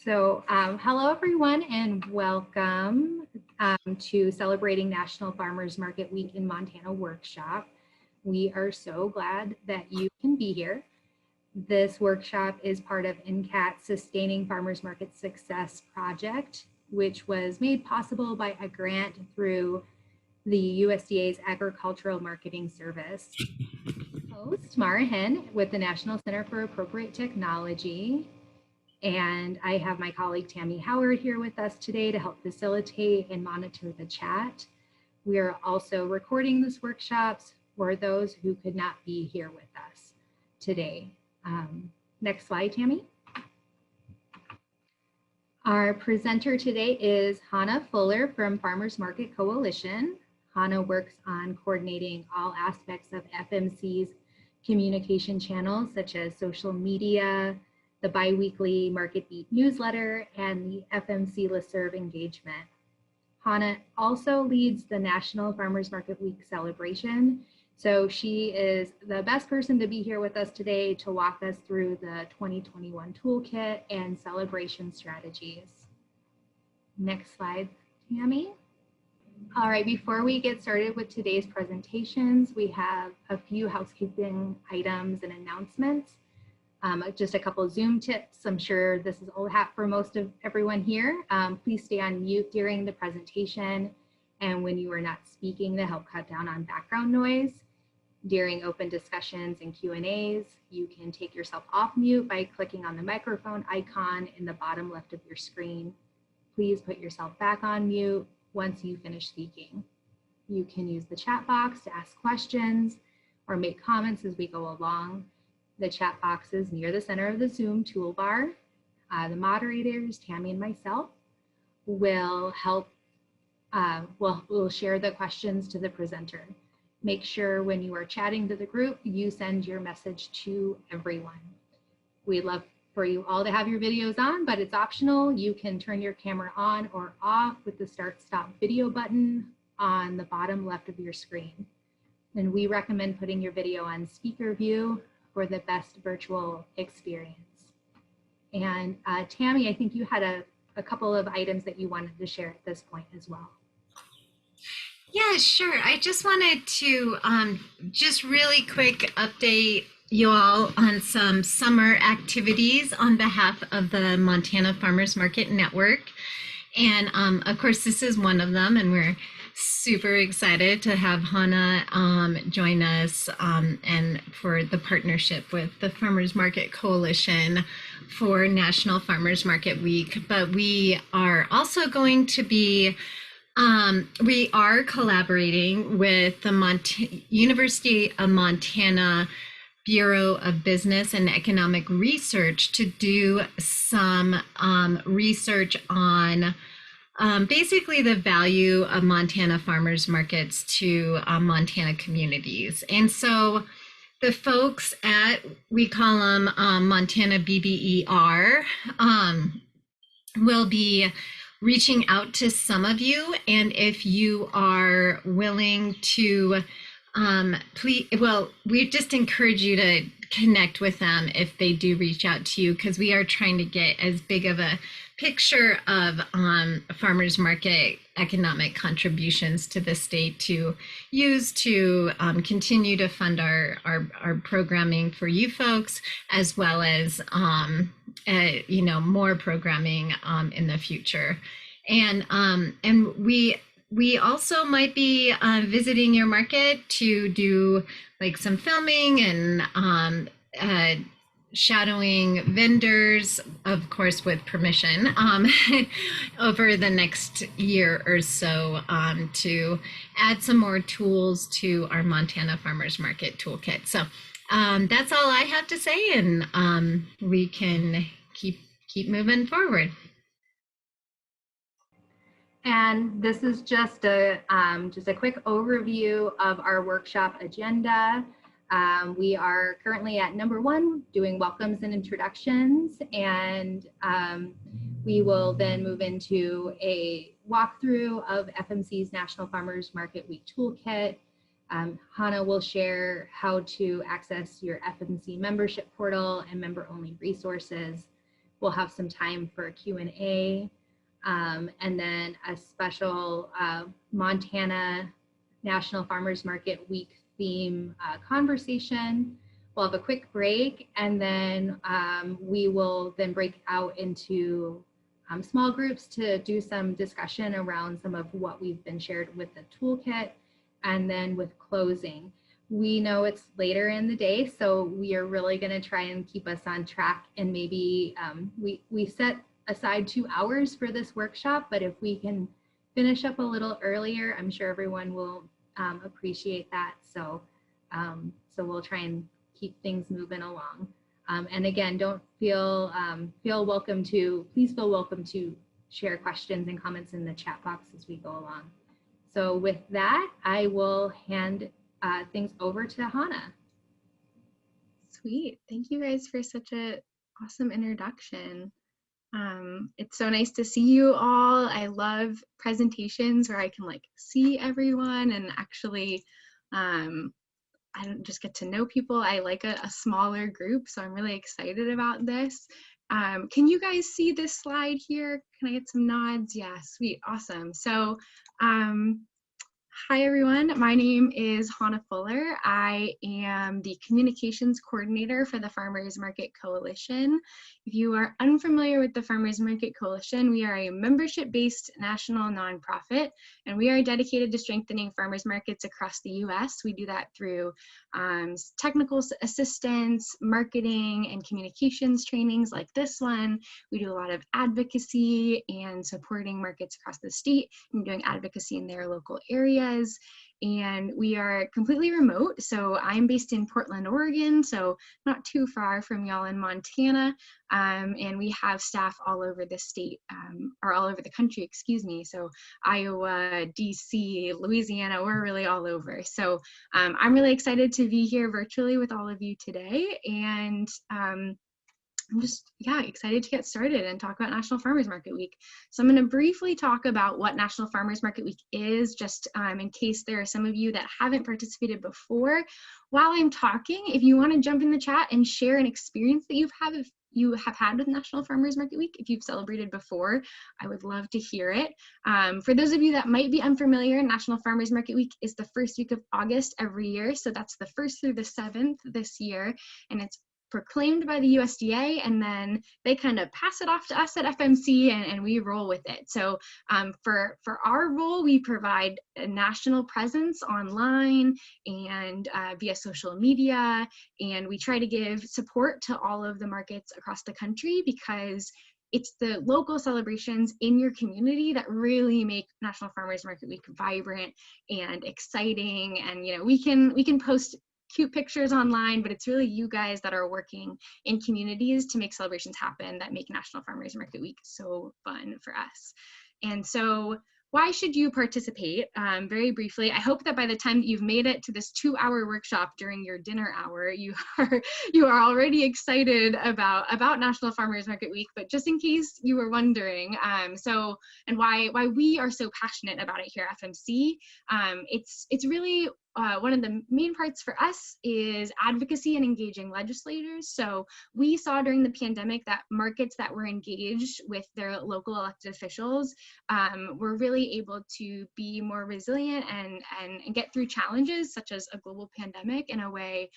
Hello everyone and welcome to Celebrating National Farmers Market Week in Montana workshop. We are so glad that you can be here. This workshop is part of NCAT's Sustaining Farmers Market Success project, which was made possible by a grant through the USDA's Agricultural Marketing Service. Host Maura Henn with the National Center for Appropriate Technology. And I have my colleague Tammy Howard here with us today to help facilitate and monitor the chat. We are also recording this workshops for those who could not be here with us today. Next slide, Tammy. Our presenter today is Hannah Fuller from Farmers Market Coalition. Hannah works on coordinating all aspects of FMC's communication channels, such as social media, the bi-weekly Market Beat newsletter, and the FMC listserv engagement. Hannah also leads the National Farmers Market Week celebration, so she is the best person to be here with us today to walk us through the 2021 toolkit and celebration strategies. Next slide, Tammy. All right, before we get started with today's presentations, we have a few housekeeping items and announcements. Just a couple of Zoom tips. I'm sure this is old hat for most of everyone here. Please stay on mute during the presentation and when you are not speaking to help cut down on background noise. During open discussions and Q&As, you can take yourself off mute by clicking on the microphone icon in the bottom left of your screen. Please put yourself back on mute once you finish speaking. You can use the chat box to ask questions or make comments as we go along. The chat box is near the center of the Zoom toolbar. The moderators, Tammy and myself, will help, we'll share the questions to the presenter. Make sure when you are chatting to the group, you send your message to everyone. We'd love for you all to have your videos on, but it's optional. You can turn your camera on or off with the Start Stop Video button on the bottom left of your screen. And we recommend putting your video on speaker view for the best virtual experience. And Tammy, I think you had a couple of items that you wanted to share at this point as well. Yeah, sure. I just wanted to just really quick update you all on some summer activities on behalf of the Montana Farmers Market Network. And of course, this is one of them, and we're super excited to have Hannah join us and for the partnership with the Farmers Market Coalition for National Farmers Market Week. But we are also going to be, we are collaborating with the University of Montana Bureau of Business and Economic Research to do some research on basically the value of Montana farmers markets to Montana communities. And so the folks at, we call them Montana BBER, will be reaching out to some of you. And if you are willing to, please, well, we just encourage you to connect with them if they do reach out to you, because we are trying to get as big of a picture of farmers market economic contributions to the state to use to continue to fund our programming for you folks, as well as you know, more programming in the future. And we also might be visiting your market to do like some filming and shadowing vendors, of course, with permission, over the next year or so to add some more tools to our Montana Farmers Market Toolkit. So that's all I have to say, and we can keep moving forward. And this is just a quick overview of our workshop agenda. We are currently at number 1, doing welcomes and introductions, and we will then move into a walkthrough of FMC's National Farmers Market Week Toolkit. Hannah will share how to access your FMC membership portal and member-only resources. we'll have some time for Q&A, and then a special Montana National Farmers Market Week theme conversation. We'll have a quick break, and then we will then break out into small groups to do some discussion around some of what we've been shared with the toolkit, and then with closing. We know it's later in the day, so we are really going to try and keep us on track, and maybe we set aside 2 hours for this workshop, but if we can finish up a little earlier, I'm sure everyone will appreciate that. So we'll try and keep things moving along. And again, don't feel welcome to, please feel welcome to share questions and comments in the chat box as we go along. So with that, I will hand things over to Hannah. Sweet. Thank you guys for such an awesome introduction. It's so nice to see you all. I love presentations where I can like see everyone and actually I don't just get to know people. I like a smaller group, so I'm really excited about this. Can you guys see this slide here? Can I get some nods? Yeah, sweet, awesome. So hi everyone, my name is Hannah Fuller. I am the communications coordinator for the Farmers Market Coalition. If you are unfamiliar with the Farmers Market Coalition, we are a membership-based national nonprofit, and we are dedicated to strengthening farmers markets across the US. We do that through technical assistance, marketing, and communications trainings like this one. We do a lot of advocacy and supporting markets across the state and doing advocacy in their local areas. And we are completely remote. So I'm based in Portland, Oregon, so not too far from y'all in Montana. And we have staff all over the state, or all over the country, excuse me. So Iowa, DC, Louisiana, we're really all over. So I'm really excited to be here virtually with all of you today. And I'm just, yeah, excited to get started and talk about National Farmers Market Week. So I'm going to briefly talk about what National Farmers Market Week is, just in case there are some of you that haven't participated before. While I'm talking, if you want to jump in the chat and share an experience that you have had with National Farmers Market Week, if you've celebrated before, I would love to hear it. For those of you that might be unfamiliar, National Farmers Market Week is the first week of August every year. So that's the 1st through the 7th this year, and it's proclaimed by the USDA, and then they kind of pass it off to us at FMC, and we roll with it. So for our role, we provide a national presence online and via social media, and we try to give support to all of the markets across the country, because it's the local celebrations in your community that really make National Farmers Market Week vibrant and exciting. And you know, we can post cute pictures online, but it's really you guys that are working in communities to make celebrations happen that make National Farmers Market Week so fun for us. And so why should you participate? Very briefly, I hope that by the time that you've made it to this 2-hour workshop during your dinner hour, you are already excited about National Farmers Market Week. But just in case you were wondering, and why we are so passionate about it here at FMC, it's really one of the main parts for us is advocacy and engaging legislators. So we saw during the pandemic that markets that were engaged with their local elected officials were really able to be more resilient and get through challenges such as a global pandemic in a way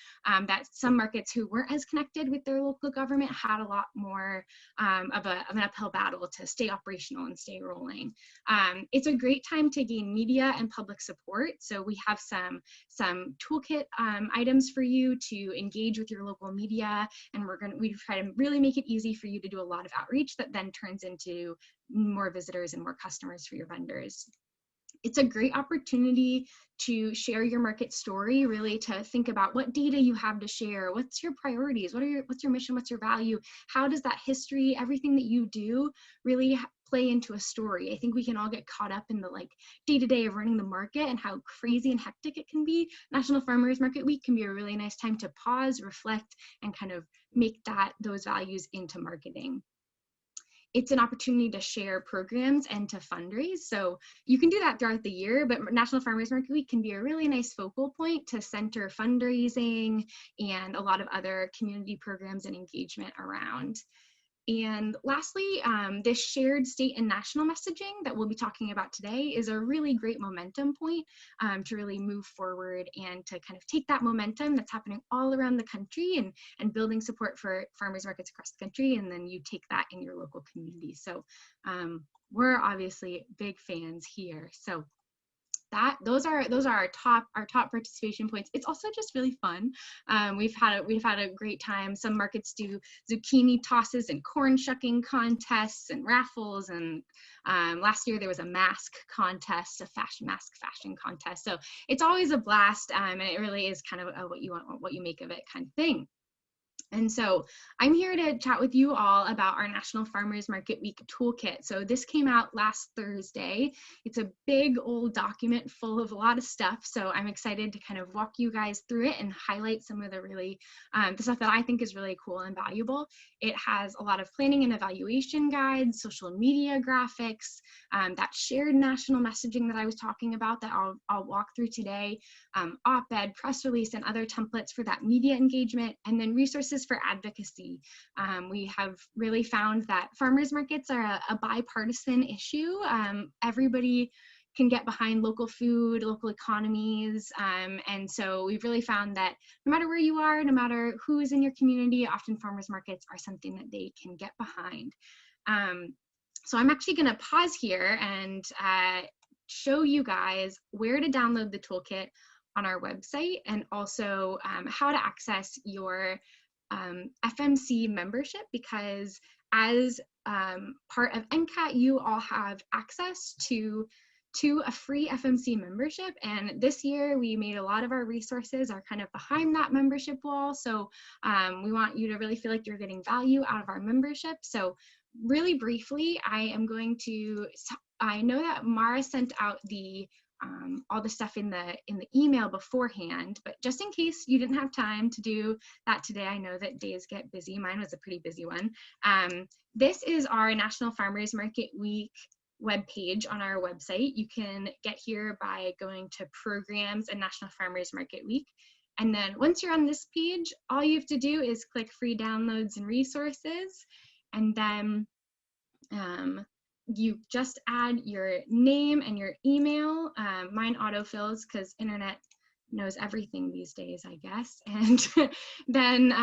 that some markets who weren't as connected with their local government had a lot more of an uphill battle to stay operational and stay rolling. It's a great time to gain media and public support. So we have some toolkit items for you to engage with your local media, and we try to really make it easy for you to do a lot of outreach that then turns into more visitors and more customers for your vendors. It's a great opportunity to share your market story, really to think about what data you have to share, what's your priorities, what's your mission, what's your value, how does that history, everything that you do really play into a story. I think we can all get caught up in the day-to-day of running the market and how crazy and hectic it can be. National Farmers Market Week can be a really nice time to pause, reflect, and kind of make those values into marketing. It's an opportunity to share programs and to fundraise. So you can do that throughout the year, but National Farmers Market Week can be a really nice focal point to center fundraising and a lot of other community programs and engagement around. And lastly, this shared state and national messaging that we'll be talking about today is a really great momentum point to really move forward and to kind of take that momentum that's happening all around the country and building support for farmers markets across the country, and then you take that in your local community. So we're obviously big fans here. So those are our top participation points. It's also just really fun. We've had a great time. Some markets do zucchini tosses and corn shucking contests and raffles, and last year there was a mask contest, a mask fashion contest. So it's always a blast, and it really is kind of a what you want, what you make of it kind of thing. And so I'm here to chat with you all about our National Farmers Market Week Toolkit. So this came out last Thursday. It's a big old document full of a lot of stuff. So I'm excited to kind of walk you guys through it and highlight some of the really, the stuff that I think is really cool and valuable. It has a lot of planning and evaluation guides, social media graphics, that shared national messaging that I was talking about that I'll walk through today, op-ed, press release, and other templates for that media engagement, and then resources for advocacy. We have really found that farmers markets are a bipartisan issue. Everybody can get behind local food, local economies, and so we've really found that no matter where you are, no matter who is in your community, often farmers markets are something that they can get behind. So I'm actually going to pause here and show you guys where to download the toolkit on our website, and also how to access your FMC membership, because as part of NCAT, you all have access to a free FMC membership. And this year we made a lot of our resources are kind of behind that membership wall. So we want you to really feel like you're getting value out of our membership. So really briefly, I know that Maura sent out the all the stuff in the email beforehand, but just in case you didn't have time to do that today, I know that days get busy. Mine was a pretty busy one. This is our National Farmers Market Week webpage on our website. You can get here by going to Programs and National Farmers Market Week. And then once you're on this page, all you have to do is click Free Downloads and Resources, and then you just add your name and your email. Mine autofills because internet knows everything these days, I guess. And then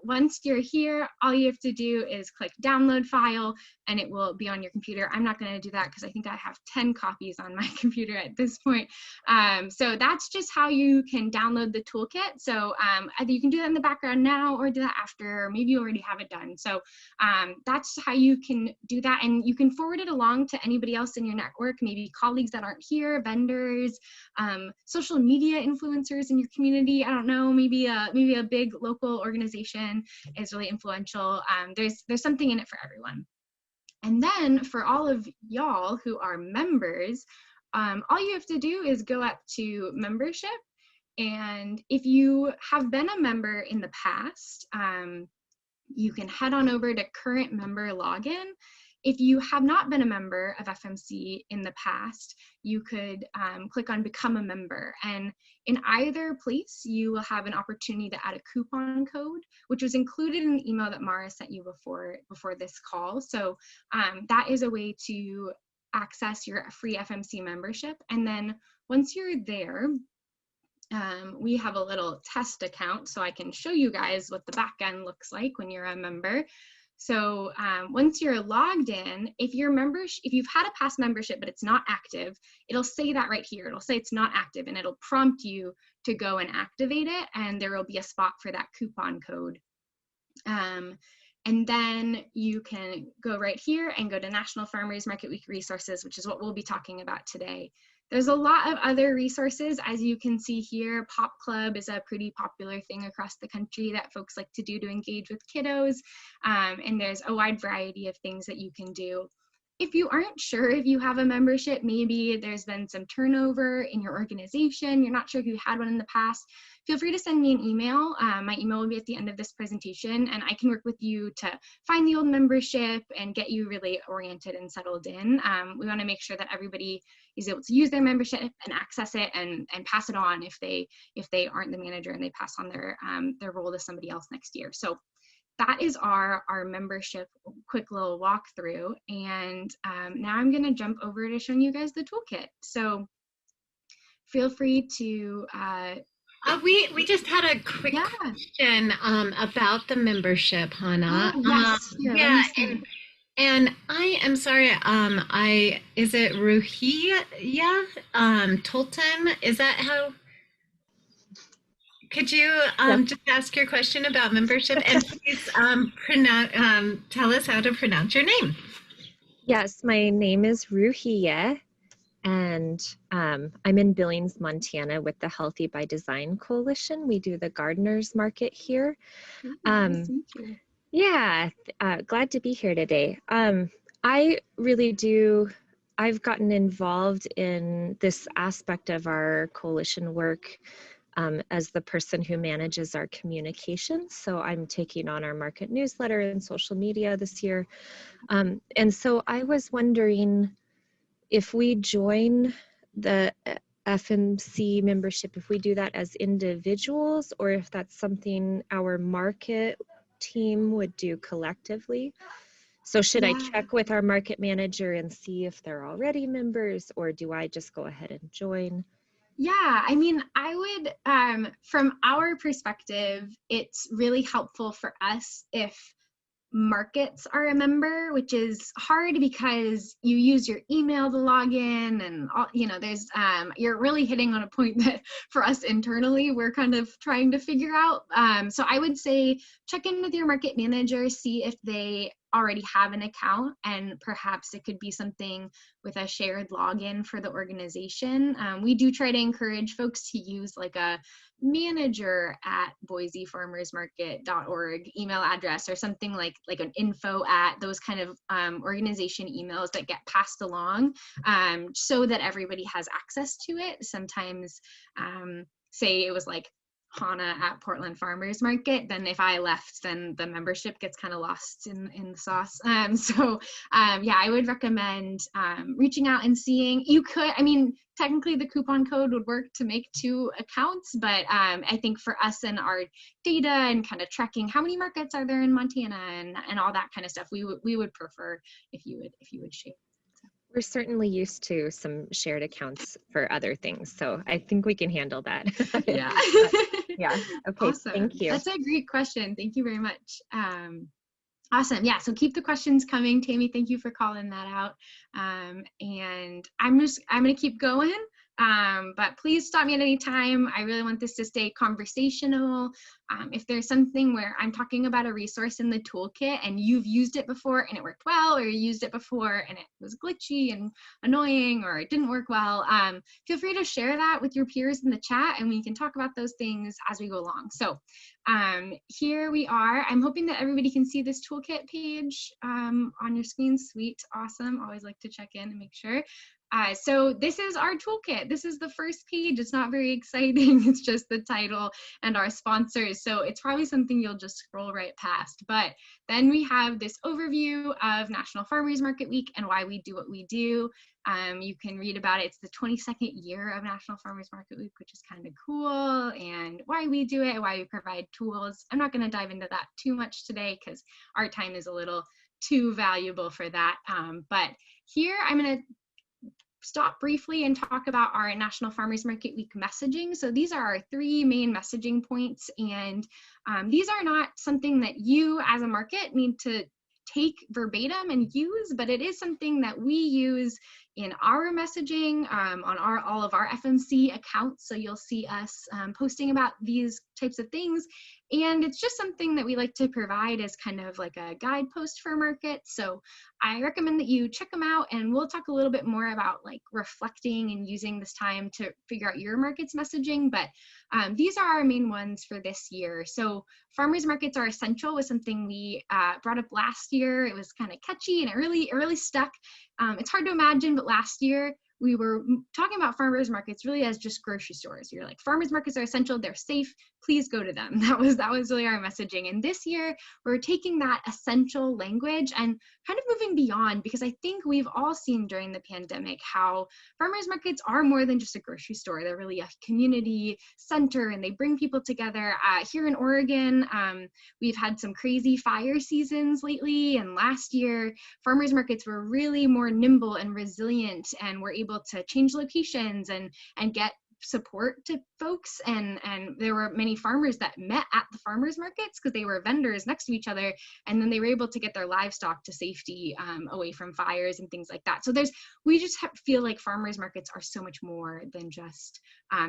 once you're here, all you have to do is click download file and it will be on your computer. I'm not going to do that because I think I have 10 copies on my computer at this point. So that's just how you can download the toolkit. So either you can do that in the background now or do that after, or maybe you already have it done. So that's how you can do that. And you can forward it along to anybody else in your network, maybe colleagues that aren't here, vendors, social media influencers in your community. I don't know, maybe a big local organization is really influential. There's something in it for everyone. And then for all of y'all who are members, all you have to do is go up to membership. And if you have been a member in the past, you can head on over to current member login. If you have not been a member of FMC in the past, you could click on Become a Member. And in either place, you will have an opportunity to add a coupon code, which was included in the email that Maura sent you before this call. So that is a way to access your free FMC membership. And then once you're there, we have a little test account, so I can show you guys what the back end looks like when you're a member. So once you're logged in, if you've had a past membership but it's not active, it'll say that right here. It'll say it's not active, and it'll prompt you to go and activate it, and there will be a spot for that coupon code. And then you can go right here and go to National Farmers Market Week Resources, which is what we'll be talking about today. There's a lot of other resources, as you can see here. Pop Club is a pretty popular thing across the country that folks like to do to engage with kiddos. And there's a wide variety of things that you can do. If you aren't sure if you have a membership, maybe there's been some turnover in your organization, you're not sure if you had one in the past, feel free to send me an email. My email will be at the end of this presentation, and I can work with you to find the old membership and get you really oriented and settled in. We want to make sure that everybody is able to use their membership and access it and pass it on if they aren't the manager and they pass on their role to somebody else next year. So that is our membership quick little walkthrough. And now I'm going to jump over to showing you guys the toolkit. So feel free to we just had a quick question about the membership, Hannah. Oh, yes. Here, let me see. And I am sorry, is it Ruhiya Tolton? Is that how? Could you just ask your question about membership, and please tell us how to pronounce your name? Yes, my name is Ruhiya, and I'm in Billings, Montana with the Healthy by Design Coalition. We do the gardeners market here. Nice to meet you. Yeah, glad to be here today. I really do, I've gotten involved in this aspect of our coalition work as the person who manages our communications. So I'm taking on our market newsletter and social media this year. And so I was wondering if we join the FMC membership, if we do that as individuals, or if that's something our market team would do collectively. So should I check with our market manager and see if they're already members, or do I just go ahead and join? Yeah, I mean, I would, from our perspective, it's really helpful for us if markets are a member, which is hard because you use your email to log in, and all, there's you're really hitting on a point that for us internally we're kind of trying to figure out. So I would say check in with your market manager, see if they already have an account, and perhaps it could be something with a shared login for the organization. We do try to encourage folks to use like a manager at boisefarmersmarket.org email address, or something like an info at, those kind of organization emails that get passed along, so that everybody has access to it. Sometimes say it was like Hannah at Portland Farmers Market, then if I left, then the membership gets kind of lost in the sauce. Yeah, I would recommend reaching out and seeing. You could, I mean, technically the coupon code would work to make 2 accounts, but I think for us and our data and kind of tracking how many markets are there in Montana and all that kind of stuff, we would prefer if you would share. We're certainly used to some shared accounts for other things, so I think we can handle that. Yeah. Yeah. Okay. Awesome. Thank you. That's a great question. Thank you very much. Awesome. Yeah. So keep the questions coming, Tammy. Thank you for calling that out. And I'm going to keep going. But please stop me at any time. I really want this to stay conversational. If there's something where I'm talking about a resource in the toolkit and you've used it before and it worked well, or you used it before and it was glitchy and annoying, or it didn't work well, feel free to share that with your peers in the chat, and we can talk about those things as we go along. So here we are. I'm hoping that everybody can see this toolkit page on your screen. Sweet. Awesome. Always like to check in and make sure. So this is our toolkit. This is the first page. It's not very exciting. It's just the title and our sponsors. So it's probably something you'll just scroll right past. But then we have this overview of National Farmers Market Week and why we do what we do. You can read about it. It's the 22nd year of National Farmers Market Week, which is kind of cool, and why we do it, why we provide tools. I'm not going to dive into that too much today because our time is a little too valuable for that. But here I'm going to stop briefly and talk about our National Farmers Market Week messaging. So these are our 3 main messaging points, and these are not something that you as a market need to take verbatim and use, but it is something that we use in our messaging on all of our FMC accounts. So you'll see us posting about these types of things, and it's just something that we like to provide as kind of like a guidepost for markets. So I recommend that you check them out, and we'll talk a little bit more about like reflecting and using this time to figure out your market's messaging, but these are our main ones for this year. So farmers markets are essential was something we brought up last year. It was kind of catchy and it really stuck. It's hard to imagine, but last year we were talking about farmers markets really as just grocery stores. You're like, farmers markets are essential, they're safe, please go to them. That was really our messaging. And this year we're taking that essential language and kind of moving beyond, because I think we've all seen during the pandemic how farmers markets are more than just a grocery store. They're really a community center, and they bring people together. Here in Oregon, we've had some crazy fire seasons lately, and last year farmers markets were really more nimble and resilient, and were able to change locations and get support to folks, and there were many farmers that met at the farmers markets because they were vendors next to each other, and then they were able to get their livestock to safety away from fires and things like that. So we just feel like farmers markets are so much more than just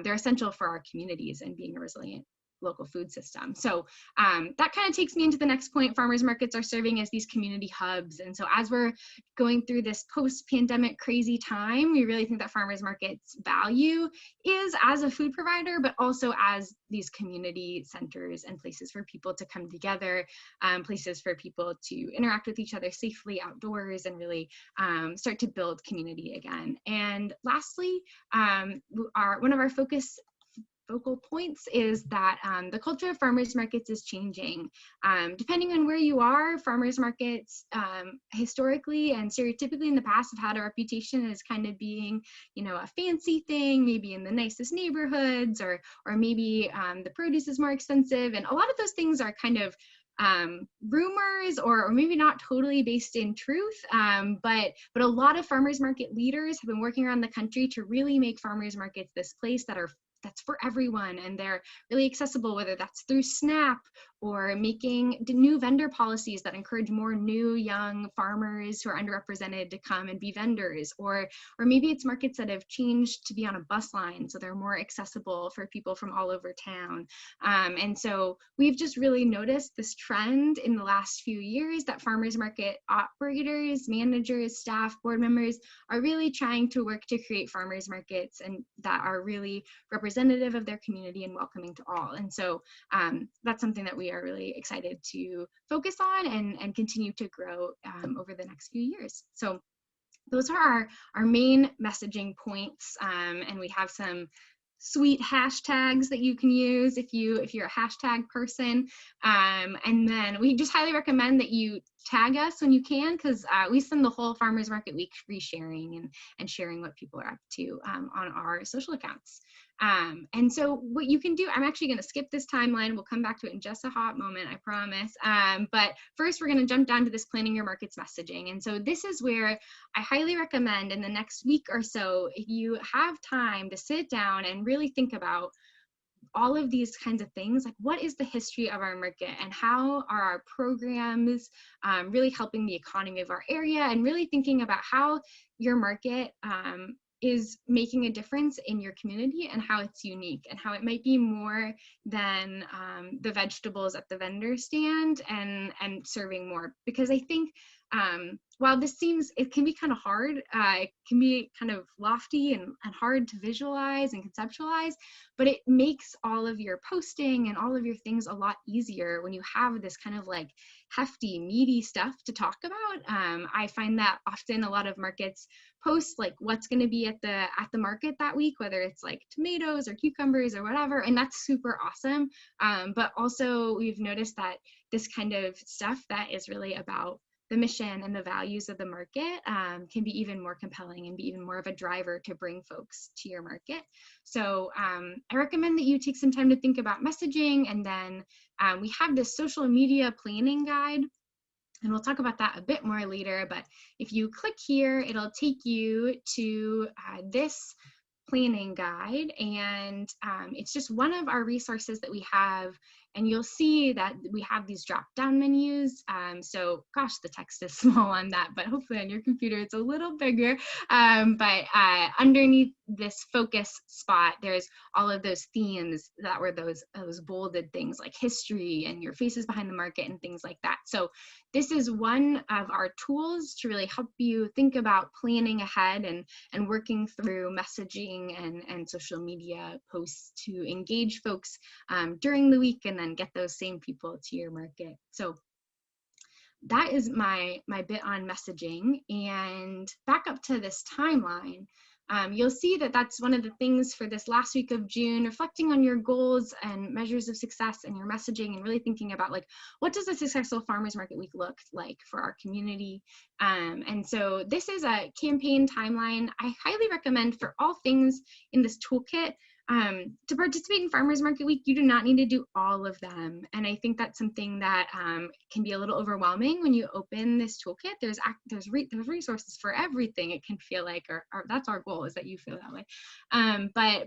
they're essential for our communities and being a resilient local food system. So that kind of takes me into the next point. Farmers markets are serving as these community hubs. And so as we're going through this post-pandemic crazy time, we really think that farmers markets value is as a food provider, but also as these community centers and places for people to come together, places for people to interact with each other safely outdoors, and really start to build community again. And lastly, one of our focal points is that the culture of farmers markets is changing. Depending on where you are, farmers markets historically and stereotypically in the past have had a reputation as kind of being, a fancy thing, maybe in the nicest neighborhoods, or maybe the produce is more expensive. And a lot of those things are kind of rumors, or maybe not totally based in truth, but a lot of farmers market leaders have been working around the country to really make farmers markets this place that's for everyone, and they're really accessible, whether that's through SNAP or making new vendor policies that encourage more new young farmers who are underrepresented to come and be vendors, or maybe it's markets that have changed to be on a bus line, so they're more accessible for people from all over town. And so we've just really noticed this trend in the last few years that farmers market operators, managers, staff, board members are really trying to work to create farmers markets and that are really representative of their community and welcoming to all. And so that's something that we are really excited to focus on and continue to grow over the next few years. So those are our main messaging points, and we have some sweet hashtags that you can use if you're a hashtag person, and then we just highly recommend that you tag us when you can, because we spend the whole Farmers Market Week resharing and sharing what people are up to on our social accounts. And so what you can do, I'm actually going to skip this timeline. We'll come back to it in just a hot moment, I promise. But first, we're going to jump down to this planning your markets messaging. And so this is where I highly recommend in the next week or so, if you have time to sit down and really think about all of these kinds of things, like what is the history of our market and how are our programs really helping the economy of our area, and really thinking about how your market is making a difference in your community and how it's unique and how it might be more than the vegetables at the vendor stand and serving more. Because I think while this it can be kind of hard, it can be kind of lofty and hard to visualize and conceptualize, but it makes all of your posting and all of your things a lot easier when you have this kind of like hefty, meaty stuff to talk about. I find that often a lot of markets post like what's going to be at the market that week, whether it's like tomatoes or cucumbers or whatever, and that's super awesome. But also we've noticed that this kind of stuff that is really about the mission and the values of the market can be even more compelling and be even more of a driver to bring folks to your market. So I recommend that you take some time to think about messaging, and then we have this social media planning guide, and we'll talk about that a bit more later. But if you click here, it'll take you to this planning guide, and it's just one of our resources that we have. And you'll see that we have these drop-down menus. So gosh, the text is small on that, but hopefully on your computer it's a little bigger. But underneath this focus spot, there's all of those themes that were those bolded things like history and your faces behind the market and things like that. So this is one of our tools to really help you think about planning ahead and working through messaging and social media posts to engage folks during the week, and then get those same people to your market. So that is my bit on messaging. And back up to this timeline, you'll see that that's one of the things for this last week of June, reflecting on your goals and measures of success and your messaging, and really thinking about like, what does a successful farmers market week look like for our community? And so this is a campaign timeline I highly recommend for all things in this toolkit. To participate in Farmers Market Week, you do not need to do all of them. And I think that's something that can be a little overwhelming when you open this toolkit. There's resources for everything, it can feel like, or that's our goal, is that you feel that way.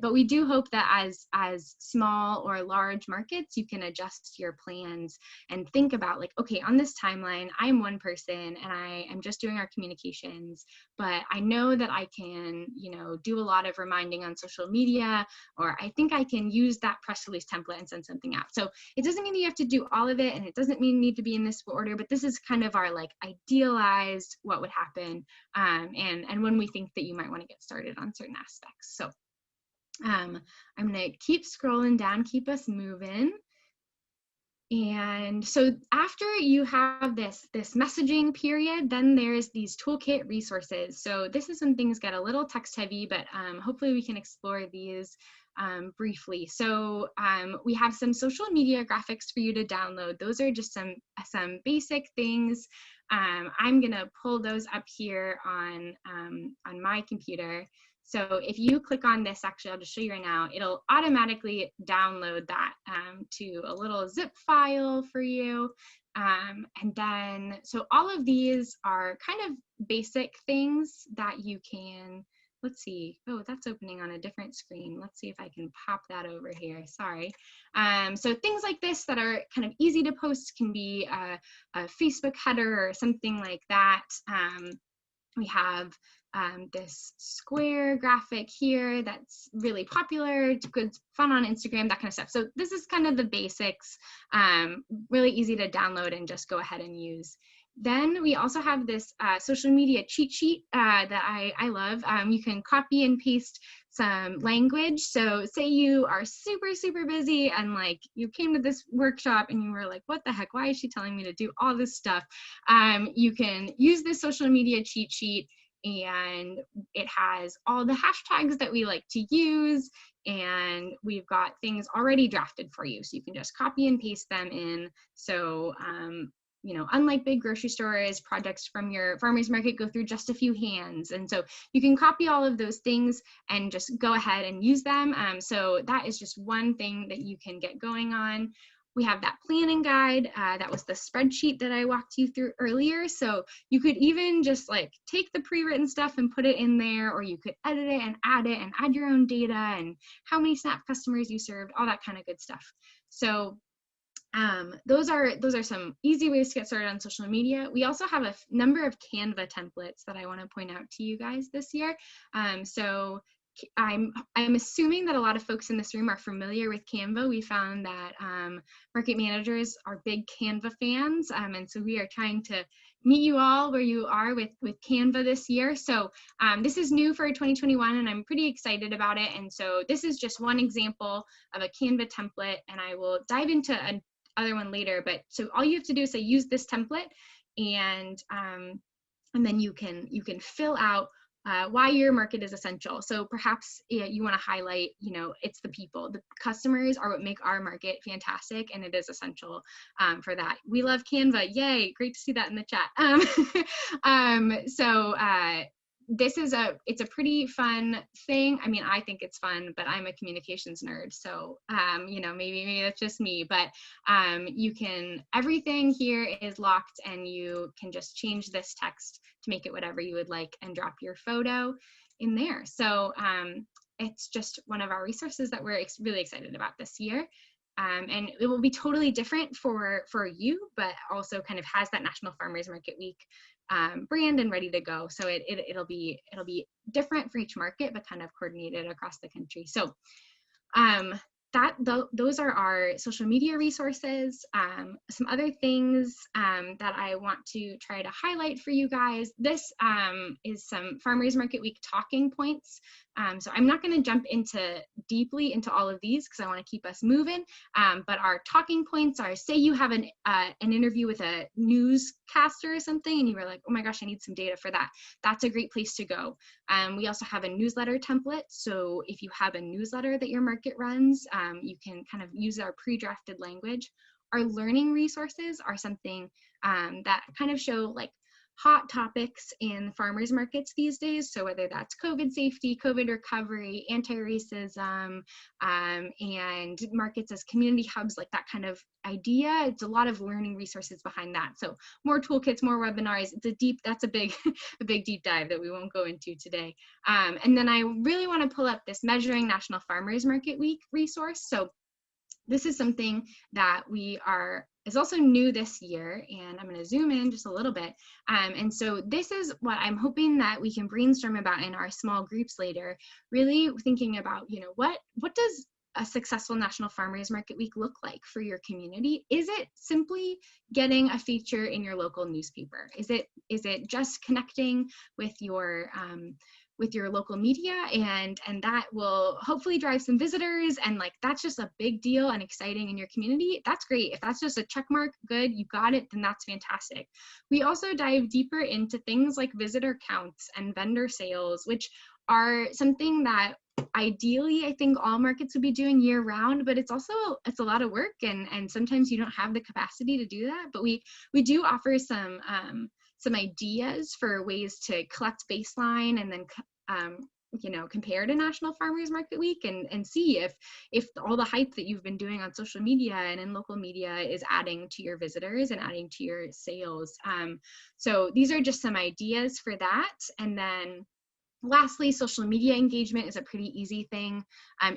But we do hope that as small or large markets, you can adjust your plans and think about like, okay, on this timeline, I'm one person and I am just doing our communications, but I know that I can, do a lot of reminding on social media, or I think I can use that press release template and send something out. So it doesn't mean that you have to do all of it, and it doesn't mean you need to be in this order, but this is kind of our like idealized what would happen, and when we think that you might want to get started on certain aspects. So I'm gonna keep scrolling down, keep us moving. And so after you have this messaging period, then there's these toolkit resources. So this is when things get a little text heavy, but hopefully we can explore these briefly. So we have some social media graphics for you to download. Those are just some basic things. I'm gonna pull those up here on my computer. So if you click on this, actually, I'll just show you right now, it'll automatically download that to a little zip file for you. And then, so all of these are kind of basic things that you can, let's see, oh, that's opening on a different screen. Let's see if I can pop that over here, sorry. So things like this that are kind of easy to post can be a Facebook header or something like that. We have this square graphic here that's really popular, it's good, fun on Instagram, that kind of stuff. So this is kind of the basics, really easy to download and just go ahead and use. Then we also have this social media cheat sheet that I love. You can copy and paste some language. So say you are super busy and like you came to this workshop and you were like, what the heck, why is she telling me to do all this stuff? You can use this social media cheat sheet, and it has all the hashtags that we like to use, and we've got things already drafted for you, so you can just copy and paste them in. So unlike big grocery stores, projects from your farmers market go through just a few hands, and so you can copy all of those things and just go ahead and use them. So that is just one thing that you can get going on. We have that planning guide. That was the spreadsheet that I walked you through earlier. So you could even just like take the pre-written stuff and put it in there, or you could edit it and add your own data and how many SNAP customers you served, all that kind of good stuff. So those are some easy ways to get started on social media. We also have a number of Canva templates that I want to point out to you guys this year. So I'm assuming that a lot of folks in this room are familiar with Canva. We found that market managers are big Canva fans, and so we are trying to meet you all where you are with Canva this year. So this is new for 2021, and I'm pretty excited about it. And so this is just one example of a Canva template, and I will dive into another one later. But so all you have to do is say use this template, and then you can fill out why your market is essential. So perhaps you want to highlight, it's the people. The customers are what make our market fantastic, and it is essential for that. We love Canva. Yay, great to see that in the chat. This is it's a pretty fun thing. I mean, I think it's fun, but I'm a communications nerd. So, maybe that's just me, but everything here is locked, and you can just change this text to make it whatever you would like and drop your photo in there. So it's just one of our resources that we're really excited about this year. And it will be totally different for you, but also kind of has that National Farmers Market Week brand and ready to go. So it'll be different for each market, but kind of coordinated across the country. So those are our social media resources. Some other things that I want to try to highlight for you guys. This is some Farmers Market Week talking points So I'm not going to jump deeply into all of these because I want to keep us moving. But our talking points are, say you have an interview with a newscaster or something, and you were like, oh my gosh, I need some data for that. That's a great place to go. We also have a newsletter template. So if you have a newsletter that your market runs, you can kind of use our pre-drafted language. Our learning resources are something that kind of show like hot topics in farmers markets these days. So whether that's COVID safety, COVID recovery, anti-racism, and markets as community hubs, like that kind of idea, it's a lot of learning resources behind that. So more toolkits, more webinars. That's a big, a big deep dive that we won't go into today. And then I really want to pull up this Measuring National Farmers Market Week resource. So this is something that is also new this year, and I'm going to zoom in just a little bit. And so this is what I'm hoping that we can brainstorm about in our small groups later, really thinking about, what does a successful National Farmers Market Week look like for your community? Is it simply getting a feature in your local newspaper? Is it just connecting with your local media, and that will hopefully drive some visitors, and like that's just a big deal and exciting in your community? That's great. If that's just a check mark, good, you got it, then that's fantastic. We also dive deeper into things like visitor counts and vendor sales, which are something that ideally I think all markets would be doing year round, but it's a lot of work, and sometimes you don't have the capacity to do that. But we do offer some ideas for ways to collect baseline and then compare to National Farmers Market Week and see if all the hype that you've been doing on social media and in local media is adding to your visitors and adding to your sales. So these are just some ideas for that. And then lastly, social media engagement is a pretty easy thing.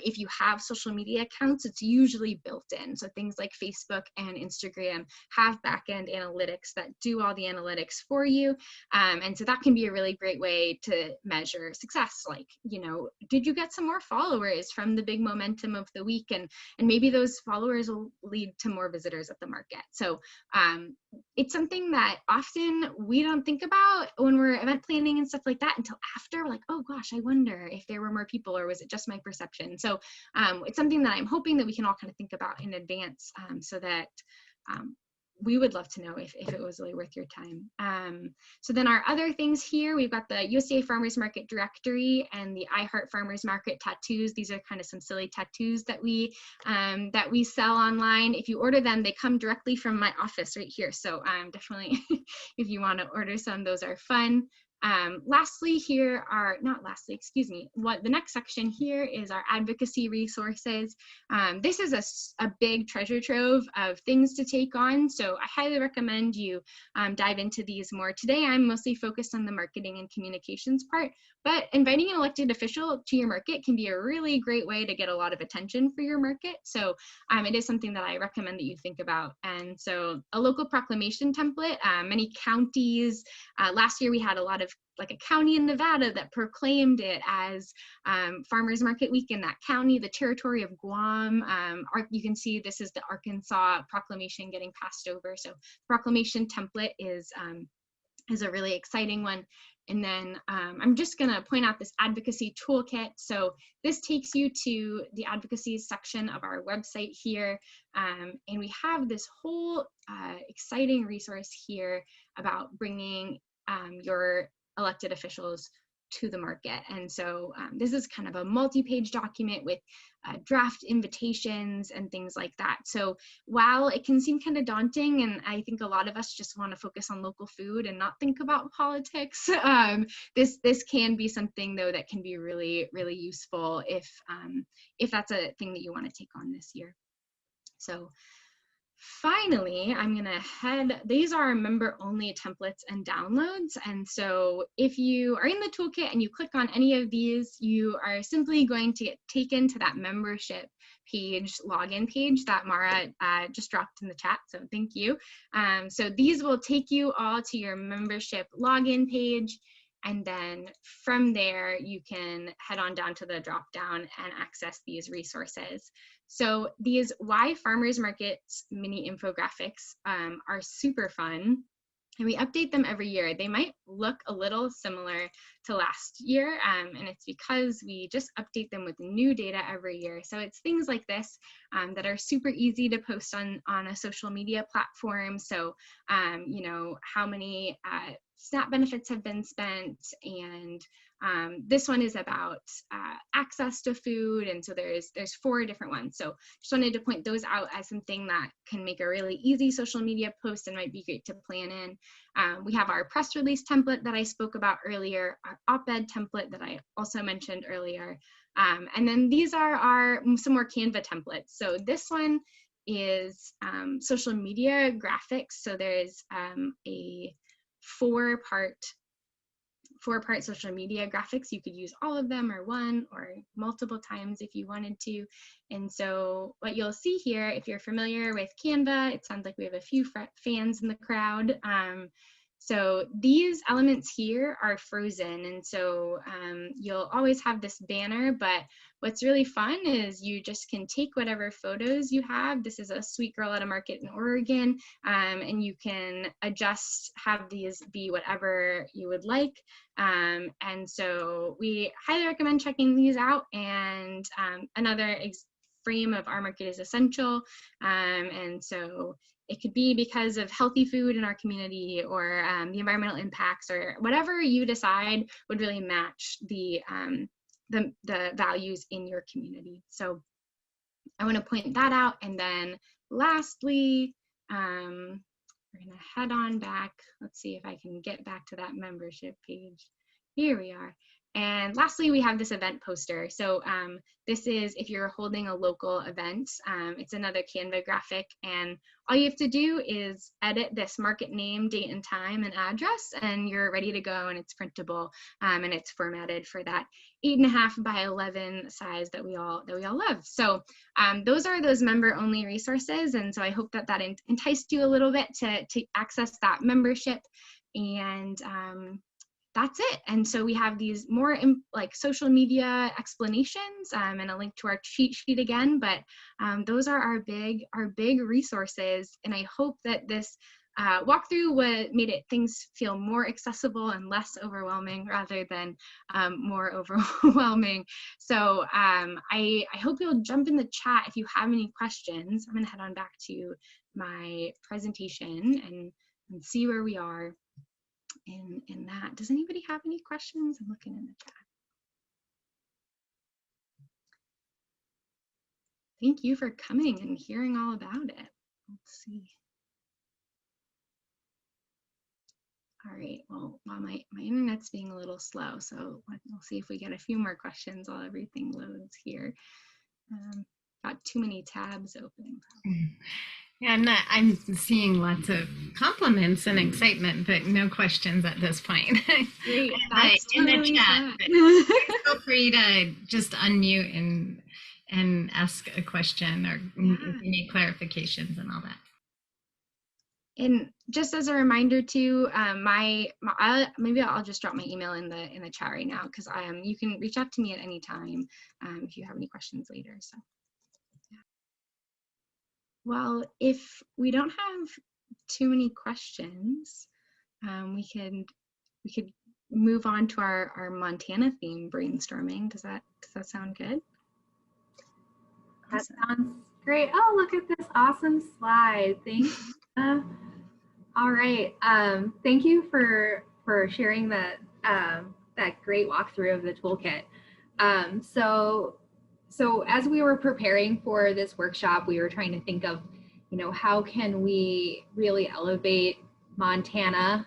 If you have social media accounts, it's usually built in. So things like Facebook and Instagram have backend analytics that do all the analytics for you. And so that can be a really great way to measure success. Like, did you get some more followers from the big momentum of the week? And maybe those followers will lead to more visitors at the market. So it's something that often we don't think about when we're event planning and stuff like that until after. We're like, oh gosh, I wonder if there were more people, or was it just my perception? So it's something that I'm hoping that we can all kind of think about in advance, so that we would love to know if it was really worth your time. So then our other things here, we've got the USDA Farmers Market Directory and the I Heart Farmers Market tattoos. These are kind of some silly tattoos that we sell online. If you order them, they come directly from my office right here. So definitely, if you want to order some, those are fun. What the next section here is our advocacy resources. This is a big treasure trove of things to take on, so I highly recommend you dive into these more. Today I'm mostly focused on the marketing and communications part, but inviting an elected official to your market can be a really great way to get a lot of attention for your market. So it is something that I recommend that you think about. And so a local proclamation template, many counties, last year we had a lot of, like a county in Nevada that proclaimed it as Farmers Market Week in that county, the territory of Guam. You can see this is the Arkansas proclamation getting passed over. So proclamation template is a really exciting one. And then I'm just gonna point out this advocacy toolkit. So this takes you to the advocacy section of our website here. And we have this whole exciting resource here about bringing your elected officials to the market. And so this is kind of a multi-page document with draft invitations and things like that. So while it can seem kind of daunting, and I think a lot of us just want to focus on local food and not think about politics, this can be something though that can be really, really useful if that's a thing that you want to take on this year. So finally, I'm gonna these are member-only templates and downloads. And so if you are in the toolkit and you click on any of these, you are simply going to get taken to that membership page, login page that Maura just dropped in the chat, so thank you. So these will take you all to your membership login page. And then from there, you can head on down to the drop down and access these resources. So these Why Farmers Markets mini infographics are super fun. And we update them every year. They might look a little similar to last year, and it's because we just update them with new data every year. So it's things like this that are super easy to post on a social media platform. So, you know, how many SNAP benefits have been spent, and this one is about access to food, and so there's 4 different ones. So just wanted to point those out as something that can make a really easy social media post and might be great to plan in. We have our press release template that I spoke about earlier, our op-ed template that I also mentioned earlier, and then these are some more Canva templates. So this one is social media graphics. So there's a 4-part social media graphics. You could use all of them or one or multiple times if you wanted to. And so what you'll see here, if you're familiar with Canva, it sounds like we have a few fans in the crowd. So these elements here are frozen, and so you'll always have this banner, but what's really fun is you just can take whatever photos you have. This is a sweet girl at a market in Oregon, and you can have these be whatever you would like. And so we highly recommend checking these out. And another frame of our market is essential, and so it could be because of healthy food in our community, or the environmental impacts, or whatever you decide would really match the values in your community. So I want to point that out. And then lastly, we're going to head on back. Let's see if I can get back to that membership page. Here we are. And lastly, we have this event poster. So this is if you're holding a local event. It's another Canva graphic, and all you have to do is edit this market name, date and time, and address, and you're ready to go, and it's printable, and it's formatted for that 8.5 by 11 size that we all love. So those are those member-only resources, and so I hope that enticed you a little bit to access that membership. And that's it. And so we have these more like social media explanations, and a link to our cheat sheet again, but those are our big resources. And I hope that this walkthrough made things feel more accessible and less overwhelming rather than more overwhelming. So I hope you'll jump in the chat if you have any questions. I'm gonna head on back to my presentation and see where we are in that. Does anybody have any questions? I'm looking in the chat. Thank you for coming and hearing all about it. Let's see. All right, well, my internet's being a little slow, so we'll see if we get a few more questions while everything loads here. Got too many tabs open. Yeah, I'm seeing lots of compliments and excitement, but no questions at this point. Great, in the chat. Feel free to just unmute and ask a question, or if you need clarifications and all that. And just as a reminder too, maybe I'll just drop my email in the chat right now, because you can reach out to me at any time if you have any questions later. So. Well, if we don't have too many questions, we could move on to our Montana theme brainstorming. Does that sound good? That sounds great. Oh, look at this awesome slide. Thanks. All right. Thank you for sharing that great walkthrough of the toolkit. So as we were preparing for this workshop, we were trying to think of, how can we really elevate Montana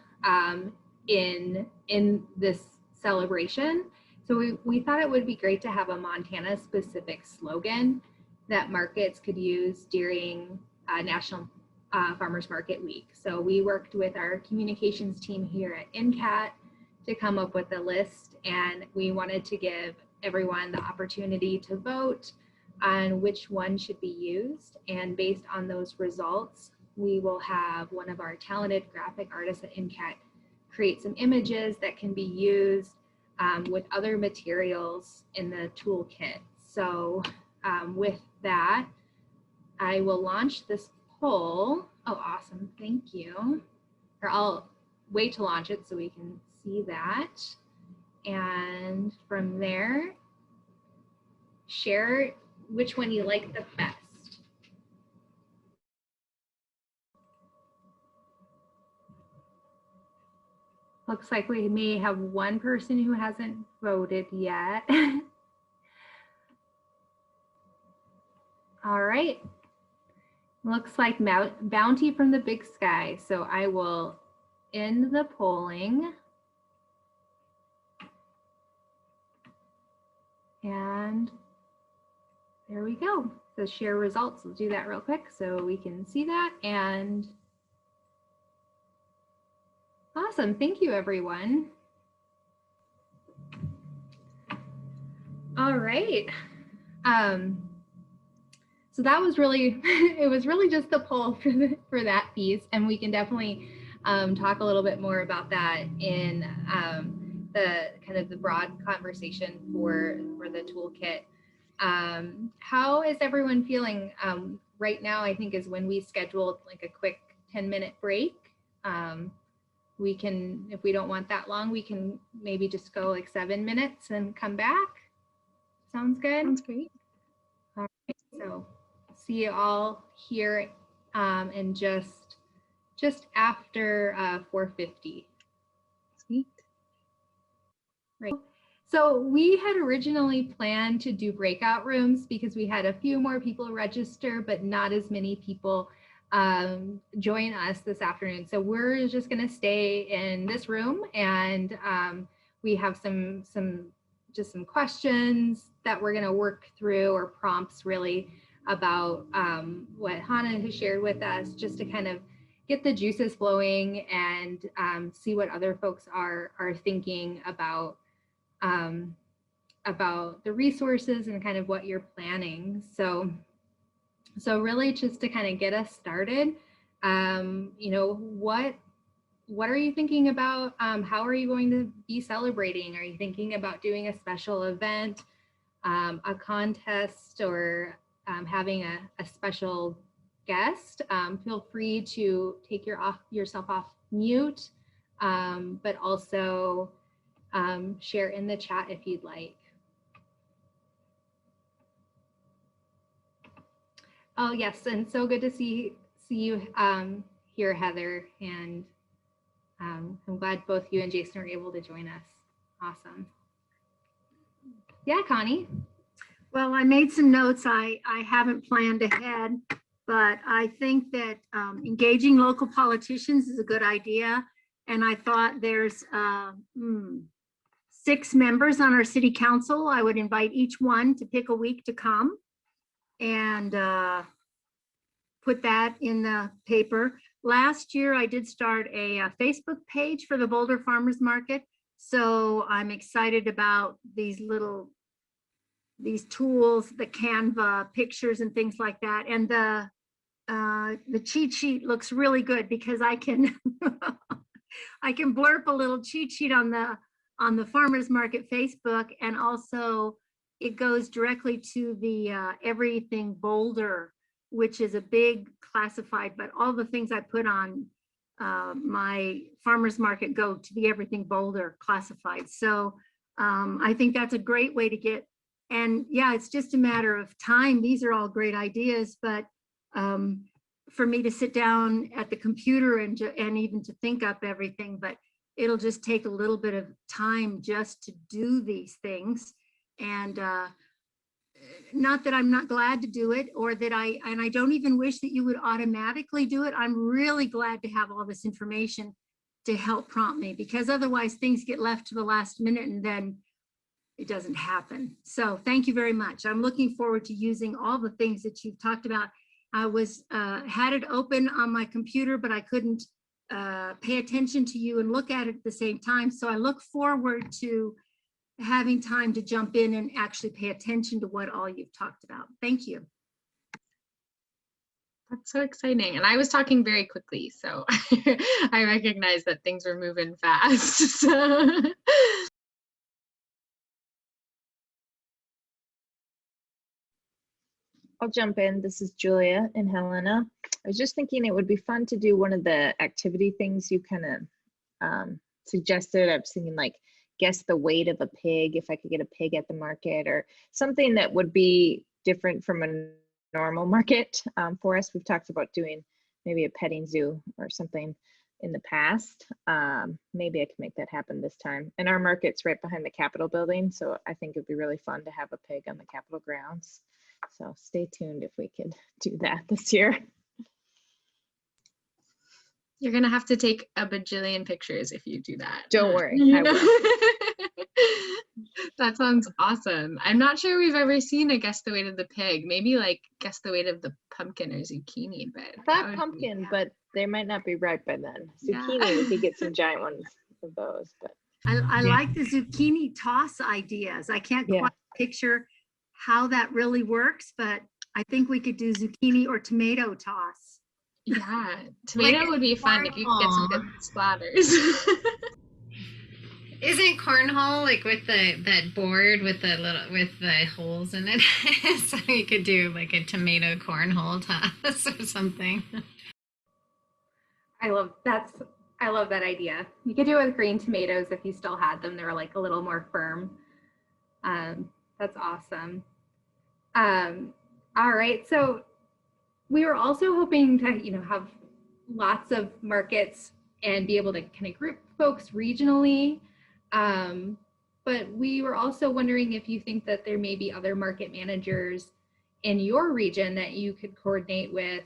in this celebration? So we thought it would be great to have a Montana specific slogan that markets could use during National Farmers Market Week. So we worked with our communications team here at NCAT to come up with a list, and we wanted to give everyone the opportunity to vote on which one should be used. And based on those results, we will have one of our talented graphic artists at NCAT create some images that can be used with other materials in the toolkit. So with that, I will launch this poll. Oh, awesome, thank you. Or wait to launch it so we can see that. And from there, share which one you like the best. Looks like we may have one person who hasn't voted yet. All right. Looks like Bounty from the Big Sky. So I will end the polling. And there we go. So share results. We'll do that real quick so we can see that. And awesome. Thank you, everyone. All right. So that was really, it was really just the poll for that piece. And we can definitely talk a little bit more about that in the kind of the broad conversation for the toolkit. How is everyone feeling right now? I think is when we scheduled like a quick 10-minute break. We can, if we don't want that long, we can maybe just go like 7 minutes and come back. Sounds good? Sounds great. All right, so see you all here in just after 4:50. Sweet. Right. So we had originally planned to do breakout rooms because we had a few more people register, but not as many people join us this afternoon. So we're just going to stay in this room, and we have some questions that we're going to work through, or prompts really, about what Hannah has shared with us, just to kind of get the juices flowing and see what other folks are thinking about the resources and kind of what you're planning. So really just to kind of get us started, you know, what are you thinking about? How are you going to be celebrating? Are you thinking about doing a special event, a contest, or having a special guest? Feel free to take yourself off mute, but also share in the chat if you'd like. Oh yes, and so good to see you here, Heather, and I'm glad both you and Jason are able to join us. Awesome. Yeah, Connie. Well, I made some notes. I haven't planned ahead, but I think that engaging local politicians is a good idea. And I thought there's 6 members on our city council. I would invite each one to pick a week to come and put that in the paper. Last year, I did start a Facebook page for the Boulder Farmers Market. So I'm excited about these tools, the Canva pictures and things like that. And the cheat sheet looks really good because I can I can blurb a little cheat sheet on the Farmers Market Facebook, and also it goes directly to the Everything Boulder, which is a big classified, but all the things I put on my Farmers Market go to the Everything Boulder classified. So I think that's a great way to get, and yeah, it's just a matter of time. These are all great ideas, but for me to sit down at the computer and even to think up everything, but it'll just take a little bit of time just to do these things. And not that I'm not glad to do it, or that I don't even wish that you would automatically do it. I'm really glad to have all this information to help prompt me, because otherwise things get left to the last minute and then it doesn't happen. So thank you very much. I'm looking forward to using all the things that you've talked about. I was had it open on my computer, but I couldn't pay attention to you and look at it at the same time. So I look forward to having time to jump in and actually pay attention to what all you've talked about. Thank you. That's so exciting. And I was talking very quickly, so I recognize that things were moving fast. So. I'll jump in. This is Julia and Helena. I was just thinking it would be fun to do one of the activity things you kind of suggested. I was thinking like, guess the weight of a pig, if I could get a pig at the market, or something that would be different from a normal market for us. We've talked about doing maybe a petting zoo or something in the past. Maybe I can make that happen this time. And our market's right behind the Capitol building, so I think it'd be really fun to have a pig on the Capitol grounds. So stay tuned if we could do that this year. You're gonna have to take a bajillion pictures if you do that. Don't worry, I will. That sounds awesome. I'm not sure we've ever seen a guess the weight of the pig. Maybe like guess the weight of the pumpkin or zucchini, but I thought pumpkin, but they might not be ripe by then. Zucchini, we could get some giant ones of those. But I like the zucchini toss ideas. I can't quite picture how that really works, but I think we could do zucchini or tomato toss. Yeah, tomato would be fun if you could get some good splatters. Isn't cornhole like with that board with the holes in it? So you could do like a tomato cornhole toss or something. I love that idea. You could do it with green tomatoes if you still had them. They're like a little more firm. That's awesome. All right, so we were also hoping to, have lots of markets and be able to kind of group folks regionally. But we were also wondering if you think that there may be other market managers in your region that you could coordinate with,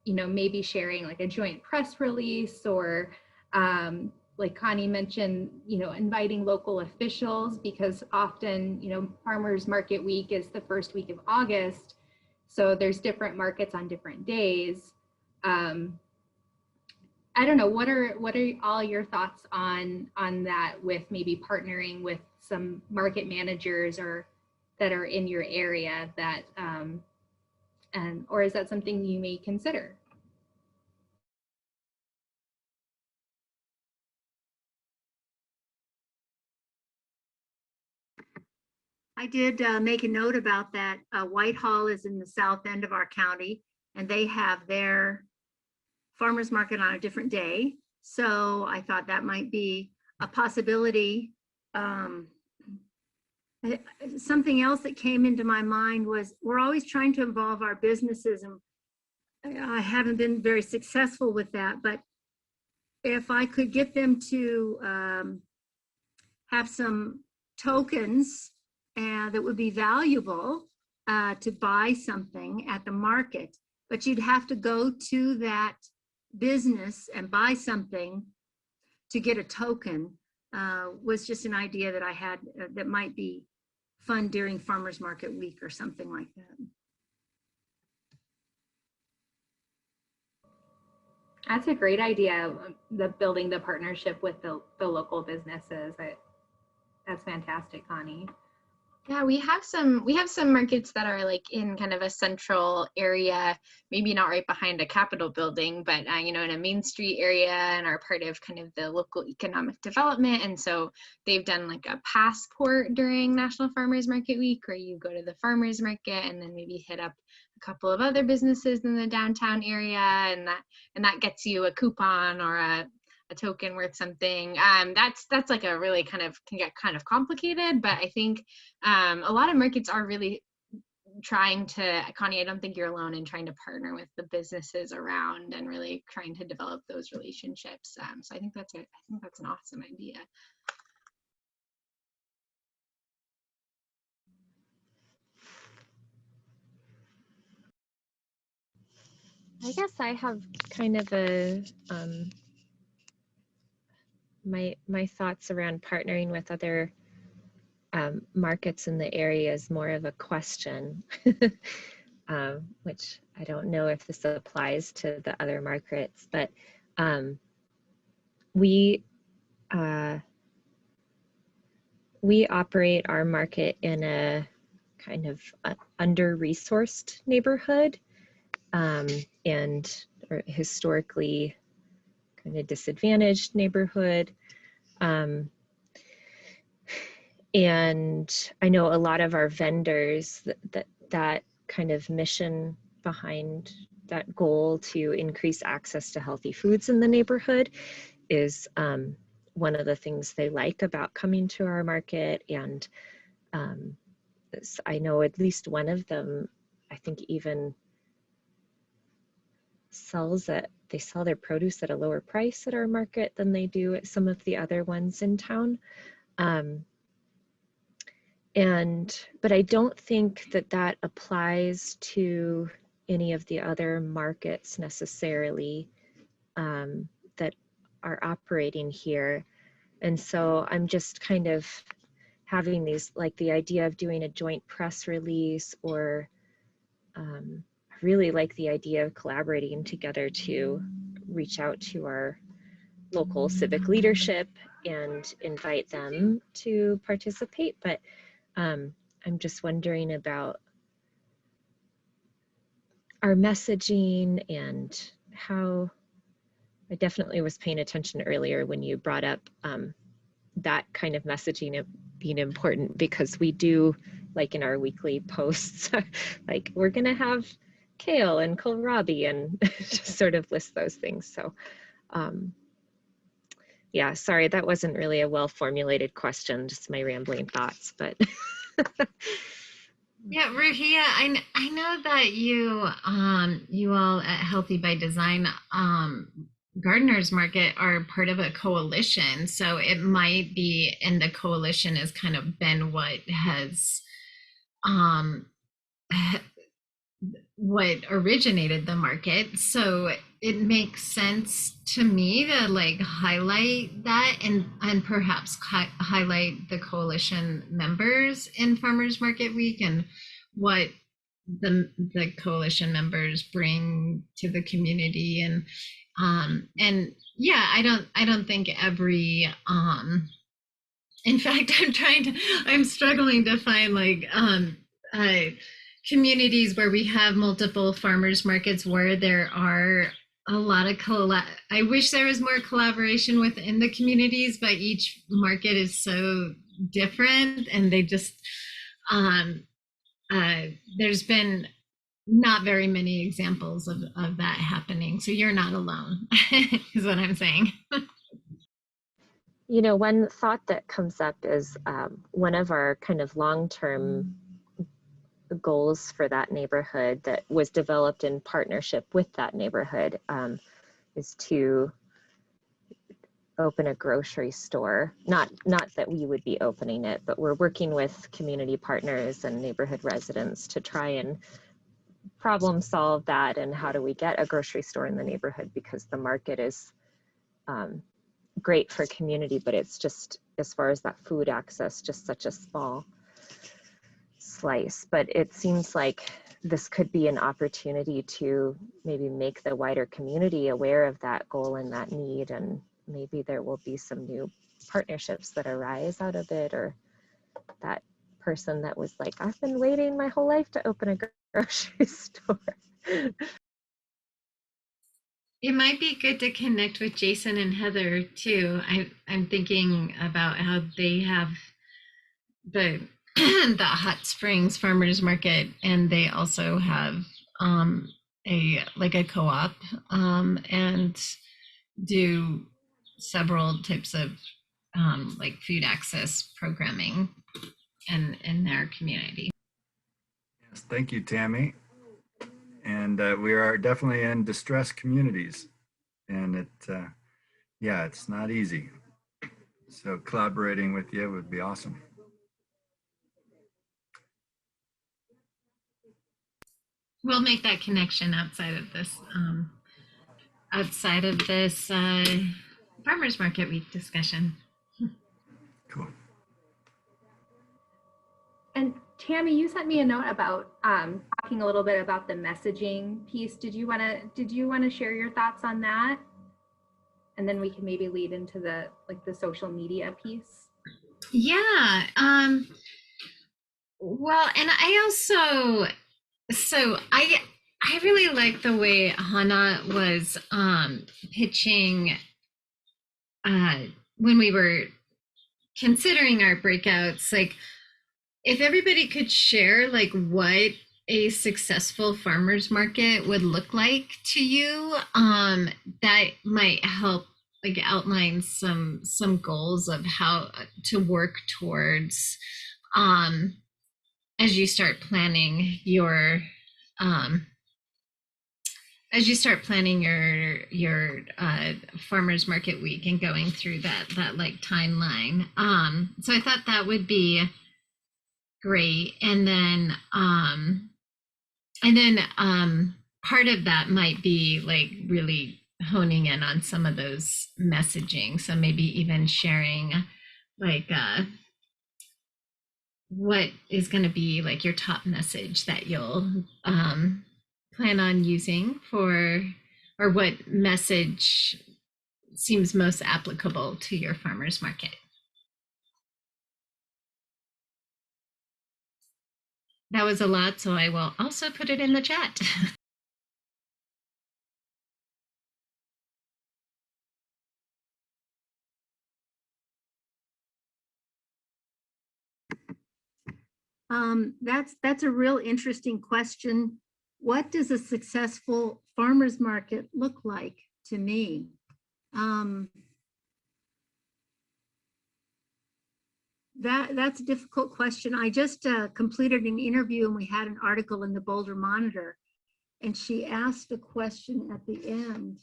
maybe sharing like a joint press release, or like Connie mentioned, inviting local officials, because often, Farmers Market Week is the first week of August. So there's different markets on different days. I don't know, what are all your thoughts on that, with maybe partnering with some market managers or that are in your area, that or is that something you may consider? I did make a note about that. Whitehall is in the south end of our county, and they have their farmers market on a different day. So I thought that might be a possibility. Something else that came into my mind was, we're always trying to involve our businesses, and I haven't been very successful with that, but if I could get them to have some tokens that would be valuable to buy something at the market, but you'd have to go to that business and buy something to get a token, was just an idea that I had that might be fun during Farmers Market Week or something like that. That's a great idea, building the partnership with the local businesses. That's fantastic, Connie. Yeah, we have some markets that are like in kind of a central area, maybe not right behind a Capitol building, but in a Main Street area, and are part of kind of the local economic development. And so they've done like a passport during National Farmers Market Week, where you go to the farmers market and then maybe hit up a couple of other businesses in the downtown area, and that gets you a coupon or a token worth something. That's like a really can get kind of complicated, but I think a lot of markets are really trying to, Connie, I don't think you're alone in trying to partner with the businesses around and really trying to develop those relationships. So I think that's an awesome idea. I guess I have kind of a my thoughts around partnering with other markets in the area is more of a question, which I don't know if this applies to the other markets, but we operate our market in a kind of under-resourced neighborhood, and or historically kind of disadvantaged neighborhood. And I know a lot of our vendors, that kind of mission behind that goal to increase access to healthy foods in the neighborhood is one of the things they like about coming to our market. And I know at least one of them, I think, even they sell their produce at a lower price at our market than they do at some of the other ones in town. But I don't think that applies to any of the other markets necessarily that are operating here. And so I'm just kind of having these, like the idea of doing a joint press release, or really like the idea of collaborating together to reach out to our local civic leadership and invite them to participate. But I'm just wondering about our messaging and how. I definitely was paying attention earlier when you brought up that kind of messaging being important, because we do, like in our weekly posts, like we're gonna have kale and kohlrabi and just sort of list those things. So yeah, sorry, that wasn't really a well-formulated question, just my rambling thoughts, but. Yeah, Ruhia, I know that you all at Healthy by Design Gardeners Market are part of a coalition, so it might be, and the coalition has kind of been what has what originated the market. So it makes sense to me to like highlight that, and perhaps highlight the coalition members in Farmers Market Week and what the coalition members bring to the community. And yeah, I don't think every in fact, I'm struggling to find like communities where we have multiple farmers markets where there are a lot of I wish there was more collaboration within the communities, but each market is so different, and they just there's been not very many examples of that happening. So you're not alone, is what I'm saying. You know, one thought that comes up is one of our kind of long-term goals for that neighborhood that was developed in partnership with that neighborhood is to open a grocery store. Not that we would be opening it, but we're working with community partners and neighborhood residents to try and problem solve that. And how do we get a grocery store in the neighborhood? Because the market is great for community, but it's just, as far as that food access, just such a small slice. But it seems like this could be an opportunity to maybe make the wider community aware of that goal and that need, and maybe there will be some new partnerships that arise out of it, or that person that was like, I've been waiting my whole life to open a grocery store. It might be good to connect with Jason and Heather too. I'm thinking about how they have the the Hot Springs Farmers Market, and they also have a co-op and do several types of like food access programming in their community. Yes, thank you, Tammy. And we are definitely in distressed communities, and yeah, it's not easy. So collaborating with you would be awesome. We'll make that connection outside of this Farmers Market Week discussion. Cool. And Tammy, you sent me a note about talking a little bit about the messaging piece. Did you want to share your thoughts on that? And then we can maybe lead into the social media piece. Yeah. Well, and I also, so I really like the way Hannah was pitching when we were considering our breakouts, like if everybody could share like what a successful farmers market would look like to you, that might help like outline some goals of how to work towards, as you start planning your farmers market week and going through that like timeline. So I thought that would be great. And then part of that might be like really honing in on some of those messaging. So maybe even sharing like what is going to be like your top message that you'll plan on using for, or what message seems most applicable to your farmers market. That was a lot, so I will also put it in the chat. That's a real interesting question. What does a successful farmers market look like to me? That's a difficult question. I just completed an interview and we had an article in the Boulder Monitor, and she asked a question at the end.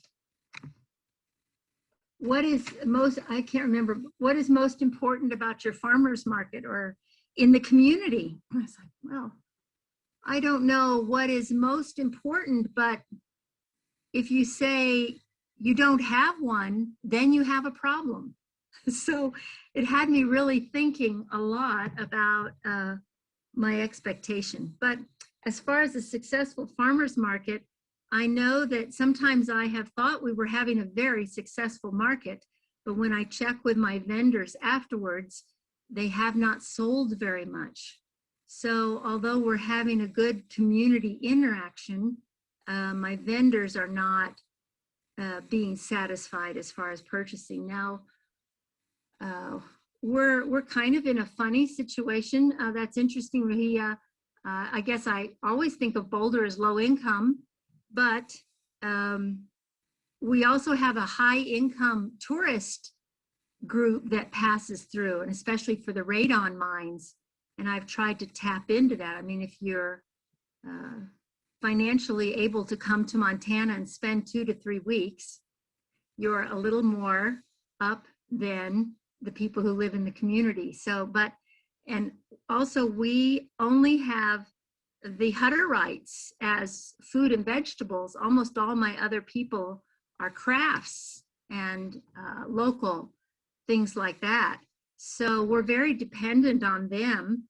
What is most, I can't remember, what is most important about your farmers market or in the community? I was like, well, I don't know what is most important, but if you say you don't have one, then you have a problem. So it had me really thinking a lot about my expectation. But as far as a successful farmers market, I know that sometimes I have thought we were having a very successful market, but when I check with my vendors afterwards, they have not sold very much. So although we're having a good community interaction, my vendors are not being satisfied as far as purchasing. Now, we're kind of in a funny situation. That's interesting. I guess I always think of Boulder as low income, but we also have a high income tourist group that passes through, and especially for the radon mines. And I've tried to tap into that. I mean, if you're financially able to come to Montana and spend 2 to 3 weeks, you're a little more up than the people who live in the community. So, and also we only have the Hutterites as food and vegetables. Almost all my other people are crafts and local things like that. So we're very dependent on them.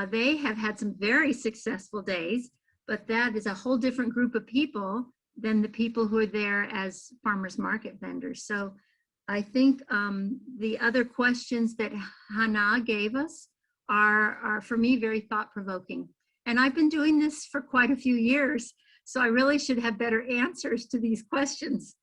They have had some very successful days, but that is a whole different group of people than the people who are there as farmers market vendors. So I think the other questions that Hannah gave us are for me very thought-provoking. And I've been doing this for quite a few years, so I really should have better answers to these questions.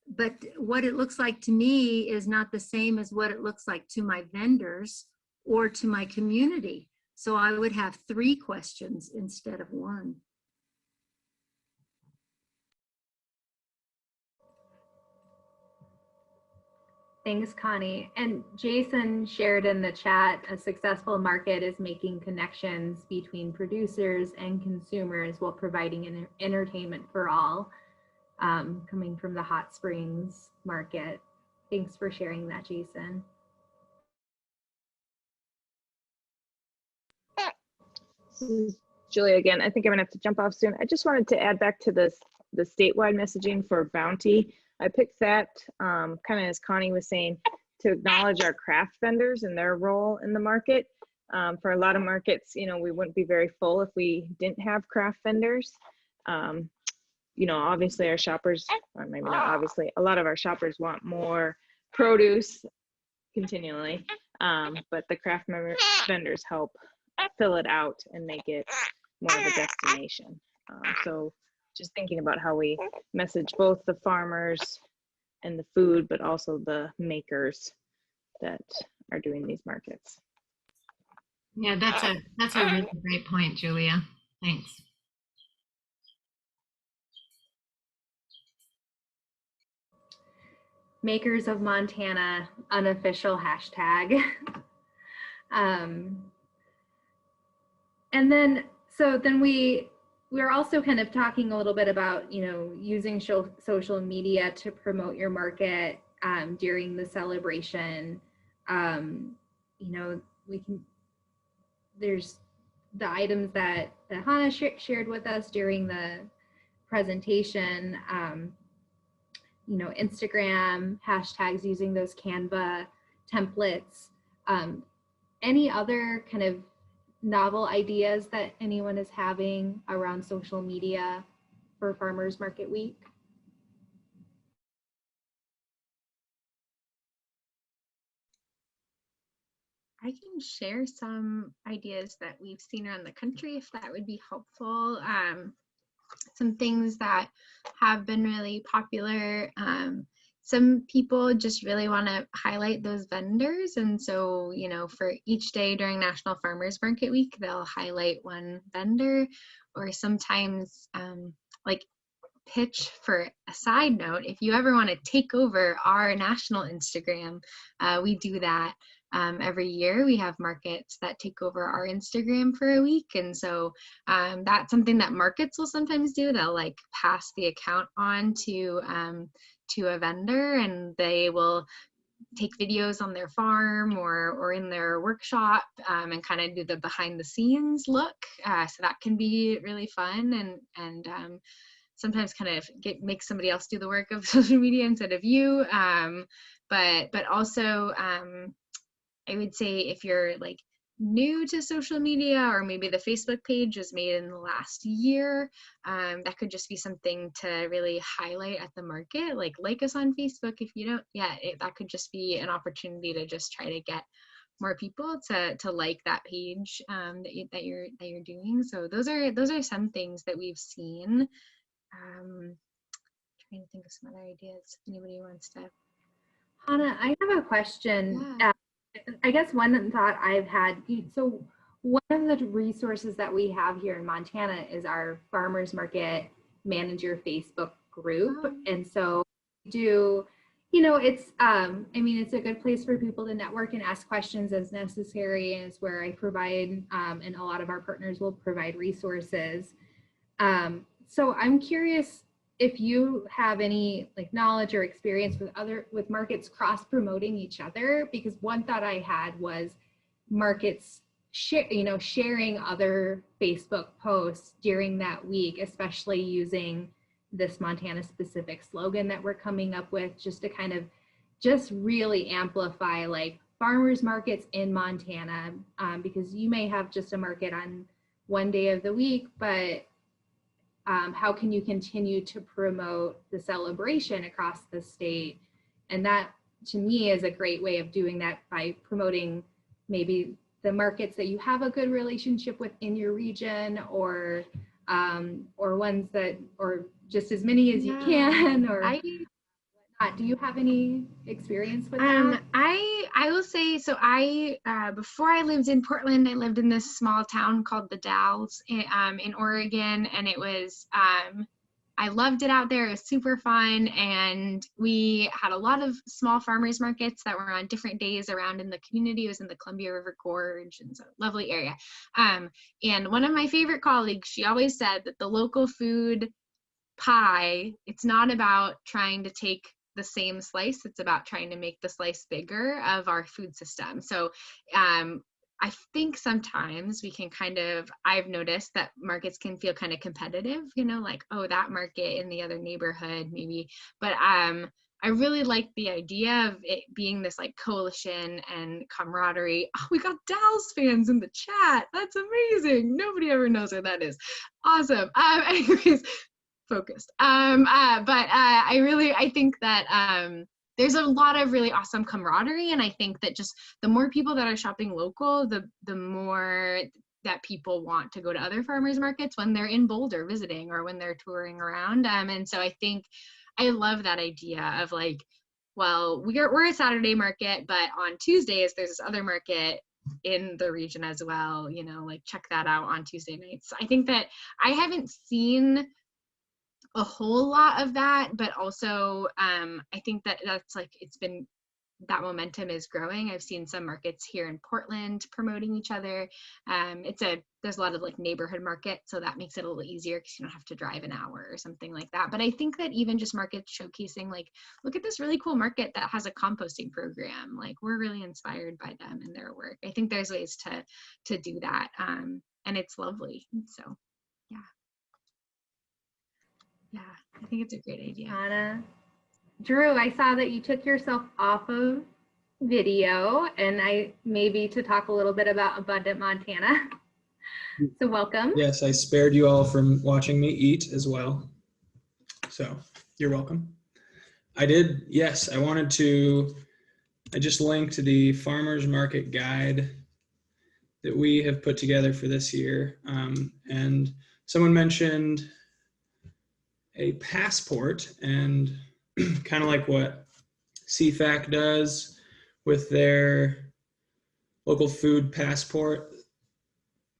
But what it looks like to me is not the same as what it looks like to my vendors or to my community. So I would have 3 questions instead of 1. Thanks, Connie. And Jason shared in the chat, a successful market is making connections between producers and consumers while providing an entertainment for all, coming from the Hot Springs market. Thanks for sharing that, Jason. This is Julia again. I think I'm gonna have to jump off soon. I just wanted to add back to the statewide messaging for Bounty. I picked that kind of as Connie was saying, to acknowledge our craft vendors and their role in the market. For a lot of markets, you know, we wouldn't be very full if we didn't have craft vendors. You know, obviously our shoppers, or maybe not obviously, a lot of our shoppers want more produce continually, but the craft vendors help fill it out and make it more of a destination. So just thinking about how we message both the farmers and the food, but also the makers that are doing these markets. Yeah, that's a really great point, Julia. Thanks. Makers of Montana unofficial hashtag. um, and then, so then we're also kind of talking a little bit about, you know, using social media to promote your market during the celebration. You know, we can, there's the items that Hannah shared with us during the presentation, you know, Instagram, hashtags, using those Canva templates. Any other kind of novel ideas that anyone is having around social media for Farmers Market Week? I can share some ideas that we've seen around the country if that would be helpful. Some things that have been really popular. Some people just really want to highlight those vendors. And so, you know, for each day during National Farmers Market Week, they'll highlight one vendor, or sometimes like pitch for a side note. If you ever want to take over our national Instagram, we do that. Every year we have markets that take over our Instagram for a week. And so that's something that markets will sometimes do. They'll like pass the account on to a vendor, and they will take videos on their farm or in their workshop and kind of do the behind the scenes look. So that can be really fun, and sometimes kind of make somebody else do the work of social media instead of you. But also I would say if you're like new to social media, or maybe the Facebook page was made in the last year, that could just be something to really highlight at the market. Like us on Facebook if you don't yet. That could just be an opportunity to just try to get more people to like that page that you're doing. So those are some things that we've seen. Trying to think of some other ideas. Anybody wants to? Hannah, I have a question. Yeah. I guess one thought I've had, so one of the resources that we have here in Montana is our Farmers Market Manager Facebook group. And so do, you know, it's, I mean, it's a good place for people to network and ask questions as necessary. And it's where I provide, and a lot of our partners will provide resources. So I'm curious if you have any like knowledge or experience with markets cross promoting each other, because one thought I had was markets sharing other Facebook posts during that week, especially using this Montana specific slogan that we're coming up with, just to kind of just really amplify like farmers markets in Montana, because you may have just a market on one day of the week, but how can you continue to promote the celebration across the state? And that to me is a great way of doing that, by promoting maybe the markets that you have a good relationship with in your region, or ones that, or just as many as you can, or whatnot. Do you have any experience with that? I will say, so I before I lived in Portland, I lived in this small town called the Dalles in Oregon, and it was I loved it out there. It was super fun, and we had a lot of small farmers markets that were on different days around in the community. It was in the Columbia River Gorge, and so lovely area. And one of my favorite colleagues, she always said that the local food pie, it's not about trying to take the same slice, it's about trying to make the slice bigger of our food system. So I think sometimes we can kind of, I've noticed that markets can feel kind of competitive, you know, like, oh, that market in the other neighborhood maybe. But I really like the idea of it being this like coalition and camaraderie. Oh, we got Dalles fans in the chat. That's amazing. Nobody ever knows where that is. Awesome. Anyways, focused. But I think that there's a lot of really awesome camaraderie, and I think that just the more people that are shopping local, the more that people want to go to other farmers markets when they're in Boulder visiting or when they're touring around. And so I think I love that idea of like, well, we're a Saturday market, but on Tuesdays there's this other market in the region as well, you know, like check that out on Tuesday nights. I think that I haven't seen a whole lot of that, but also I think that that's like, it's been, that momentum is growing. I've seen some markets here in Portland promoting each other. There's a lot of like neighborhood markets, so that makes it a little easier because you don't have to drive an hour or something like that. But I think that even just markets showcasing, like, look at this really cool market that has a composting program. Like, we're really inspired by them and their work. I think there's ways to do that, and it's lovely. So, yeah, I think it's a great idea. Hannah. Drew, I saw that you took yourself off of video, and maybe to talk a little bit about Abundant Montana. So welcome. Yes, I spared you all from watching me eat as well. So you're welcome. I did, yes, I just linked the farmers market guide that we have put together for this year. And someone mentioned a passport, and kind of like what CFAC does with their local food passport.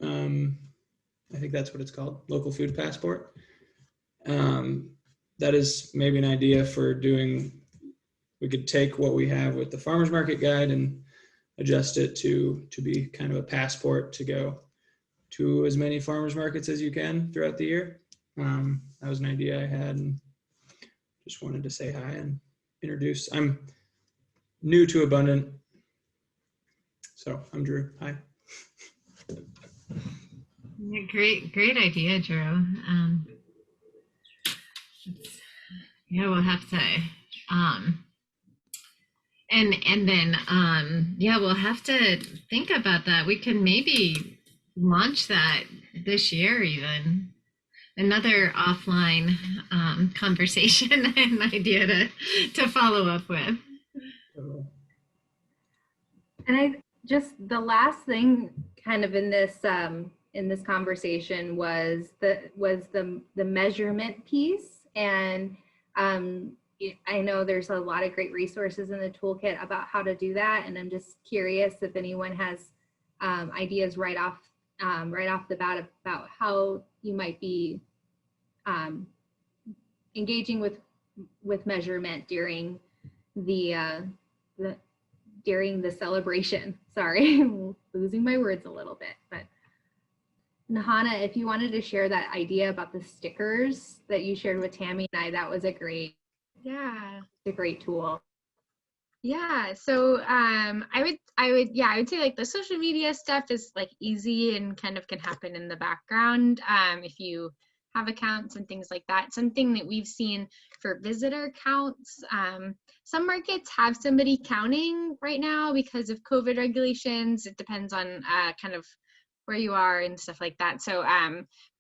I think that's what it's called, local food passport. That is maybe an idea for doing, we could take what we have with the farmers market guide and adjust it to be kind of a passport to go to as many farmers markets as you can throughout the year. That was an idea I had, and just wanted to say hi and introduce. I'm new to Abundant, so I'm Drew. Hi. Great idea, Drew. Yeah, we'll have to, and then yeah, we'll have to think about that. We can maybe launch that this year, even. Another offline conversation and idea to follow up with. And the last thing kind of in this conversation was the measurement piece. And I know there's a lot of great resources in the toolkit about how to do that. And I'm just curious if anyone has ideas right off the bat about how you might be engaging with measurement during the celebration. Sorry, I'm losing my words a little bit. But Hannah, if you wanted to share that idea about the stickers that you shared with Tammy and I, that was a great tool. Yeah, so I would say like the social media stuff is like easy and kind of can happen in the background if you have accounts and things like that. Something that we've seen for visitor counts, some markets have somebody counting right now because of COVID regulations. It depends on kind of where you are and stuff like that. So,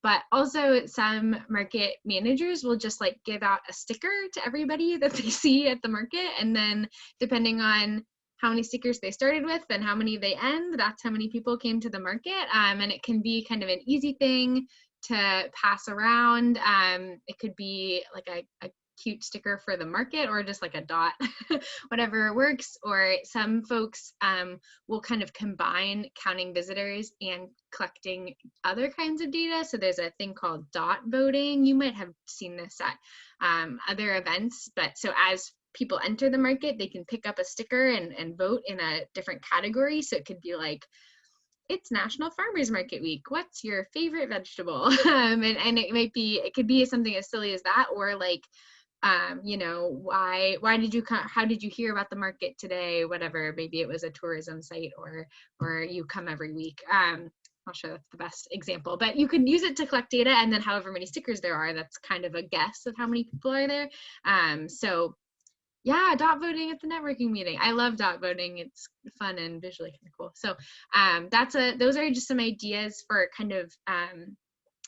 but also some market managers will just like give out a sticker to everybody that they see at the market. And then depending on how many stickers they started with and how many they end, that's how many people came to the market. And it can be kind of an easy thing to pass around. It could be like a cute sticker for the market or just like a dot, whatever works. Or some folks will kind of combine counting visitors and collecting other kinds of data. So there's a thing called dot voting. You might have seen this at other events, but so as people enter the market, they can pick up a sticker and vote in a different category. So it could be like, it's National Farmers Market Week. What's your favorite vegetable? And it could be something as silly as that, or like, you know, why did you come? How did you hear about the market today? Whatever, maybe it was a tourism site, or you come every week. Not sure that's the best example, but you can use it to collect data, and then however many stickers there are, that's kind of a guess of how many people are there. So yeah, dot voting at the networking meeting. I love dot voting. It's fun and visually kind of cool. So those are just some ideas for kind of,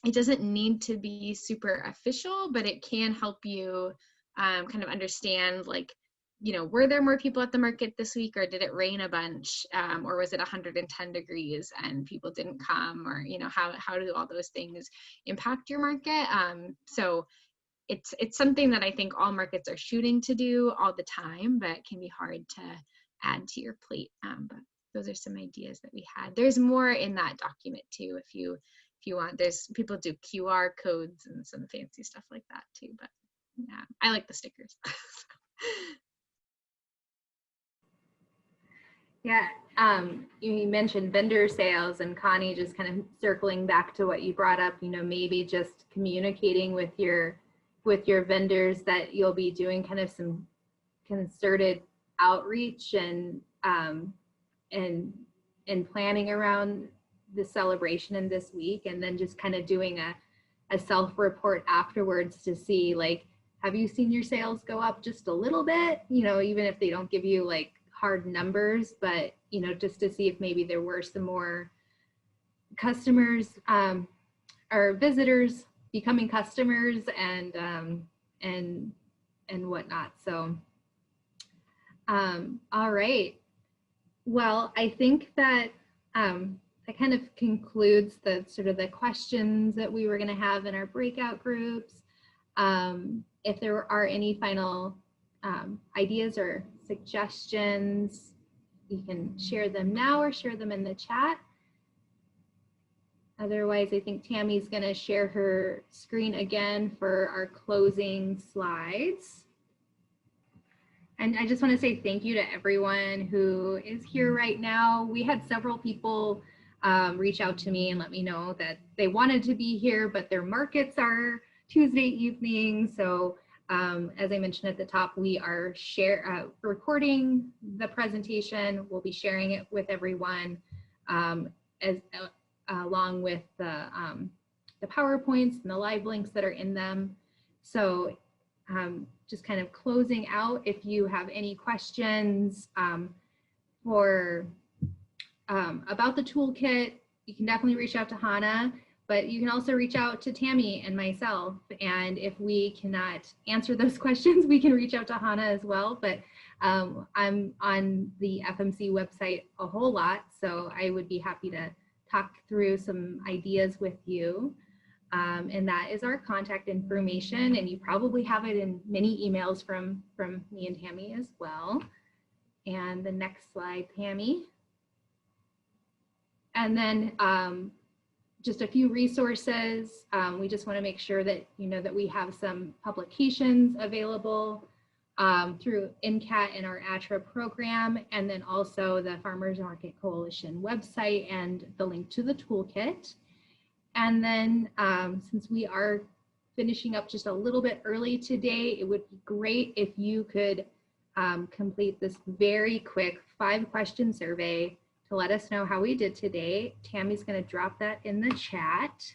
it doesn't need to be super official, but it can help you kind of understand, like, you know, were there more people at the market this week, or did it rain a bunch, or was it 110 degrees and people didn't come, or, you know, how do all those things impact your market? So it's something that I think all markets are shooting to do all the time, but it can be hard to add to your plate. But those are some ideas that we had. There's more in that document too, if you want. There's people do QR codes and some fancy stuff like that too, but yeah, I like the stickers. Yeah, you mentioned vendor sales, and Connie, just kind of circling back to what you brought up, maybe just communicating with your vendors that you'll be doing kind of some concerted outreach and planning around the celebration in this week, and then just kind of doing a self-report afterwards to see, like, have you seen your sales go up just a little bit, even if they don't give you like hard numbers, but just to see if maybe there were some more customers or visitors becoming customers and whatnot. So all right, well, I think that that kind of concludes the sort of the questions that we were going to have in our breakout groups. If there are any final ideas or suggestions, you can share them now or share them in the chat. Otherwise, I think Tammy's going to share her screen again for our closing slides. And I just want to say thank you to everyone who is here right now. We had several people reach out to me and let me know that they wanted to be here, but their markets are Tuesday evening. So as I mentioned at the top, we are recording the presentation. We'll be sharing it with everyone along with the PowerPoints and the live links that are in them. So just kind of closing out, if you have any questions about the toolkit, you can definitely reach out to Hannah. But you can also reach out to Tammy and myself. And if we cannot answer those questions, we can reach out to Hannah as well. But I'm on the FMC website a whole lot, so I would be happy to talk through some ideas with you. And that is our contact information. And you probably have it in many emails from me and Tammy as well. And the next slide, Tammy. And then just a few resources. We just want to make sure that that we have some publications available through NCAT and our ATRA program, and then also the Farmers Market Coalition website and the link to the toolkit. And then since we are finishing up just a little bit early today, it would be great if you could complete this very quick 5-question survey to let us know how we did today. Tammy's going to drop that in the chat.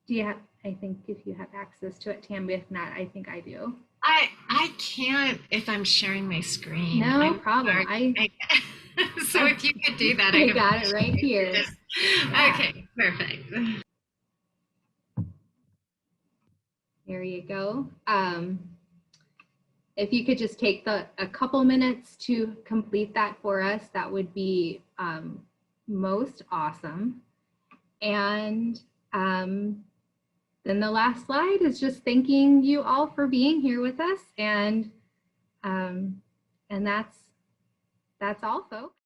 Do you have, I think if you have access to it, Tammy, if not, I think I do. I can't if I'm sharing my screen. No problem. So if you could do that, I got it right here. Yeah. Okay, perfect. There you go. If you could just take a couple minutes to complete that for us, that would be most awesome. And then the last slide is just thanking you all for being here with us, and that's all, folks.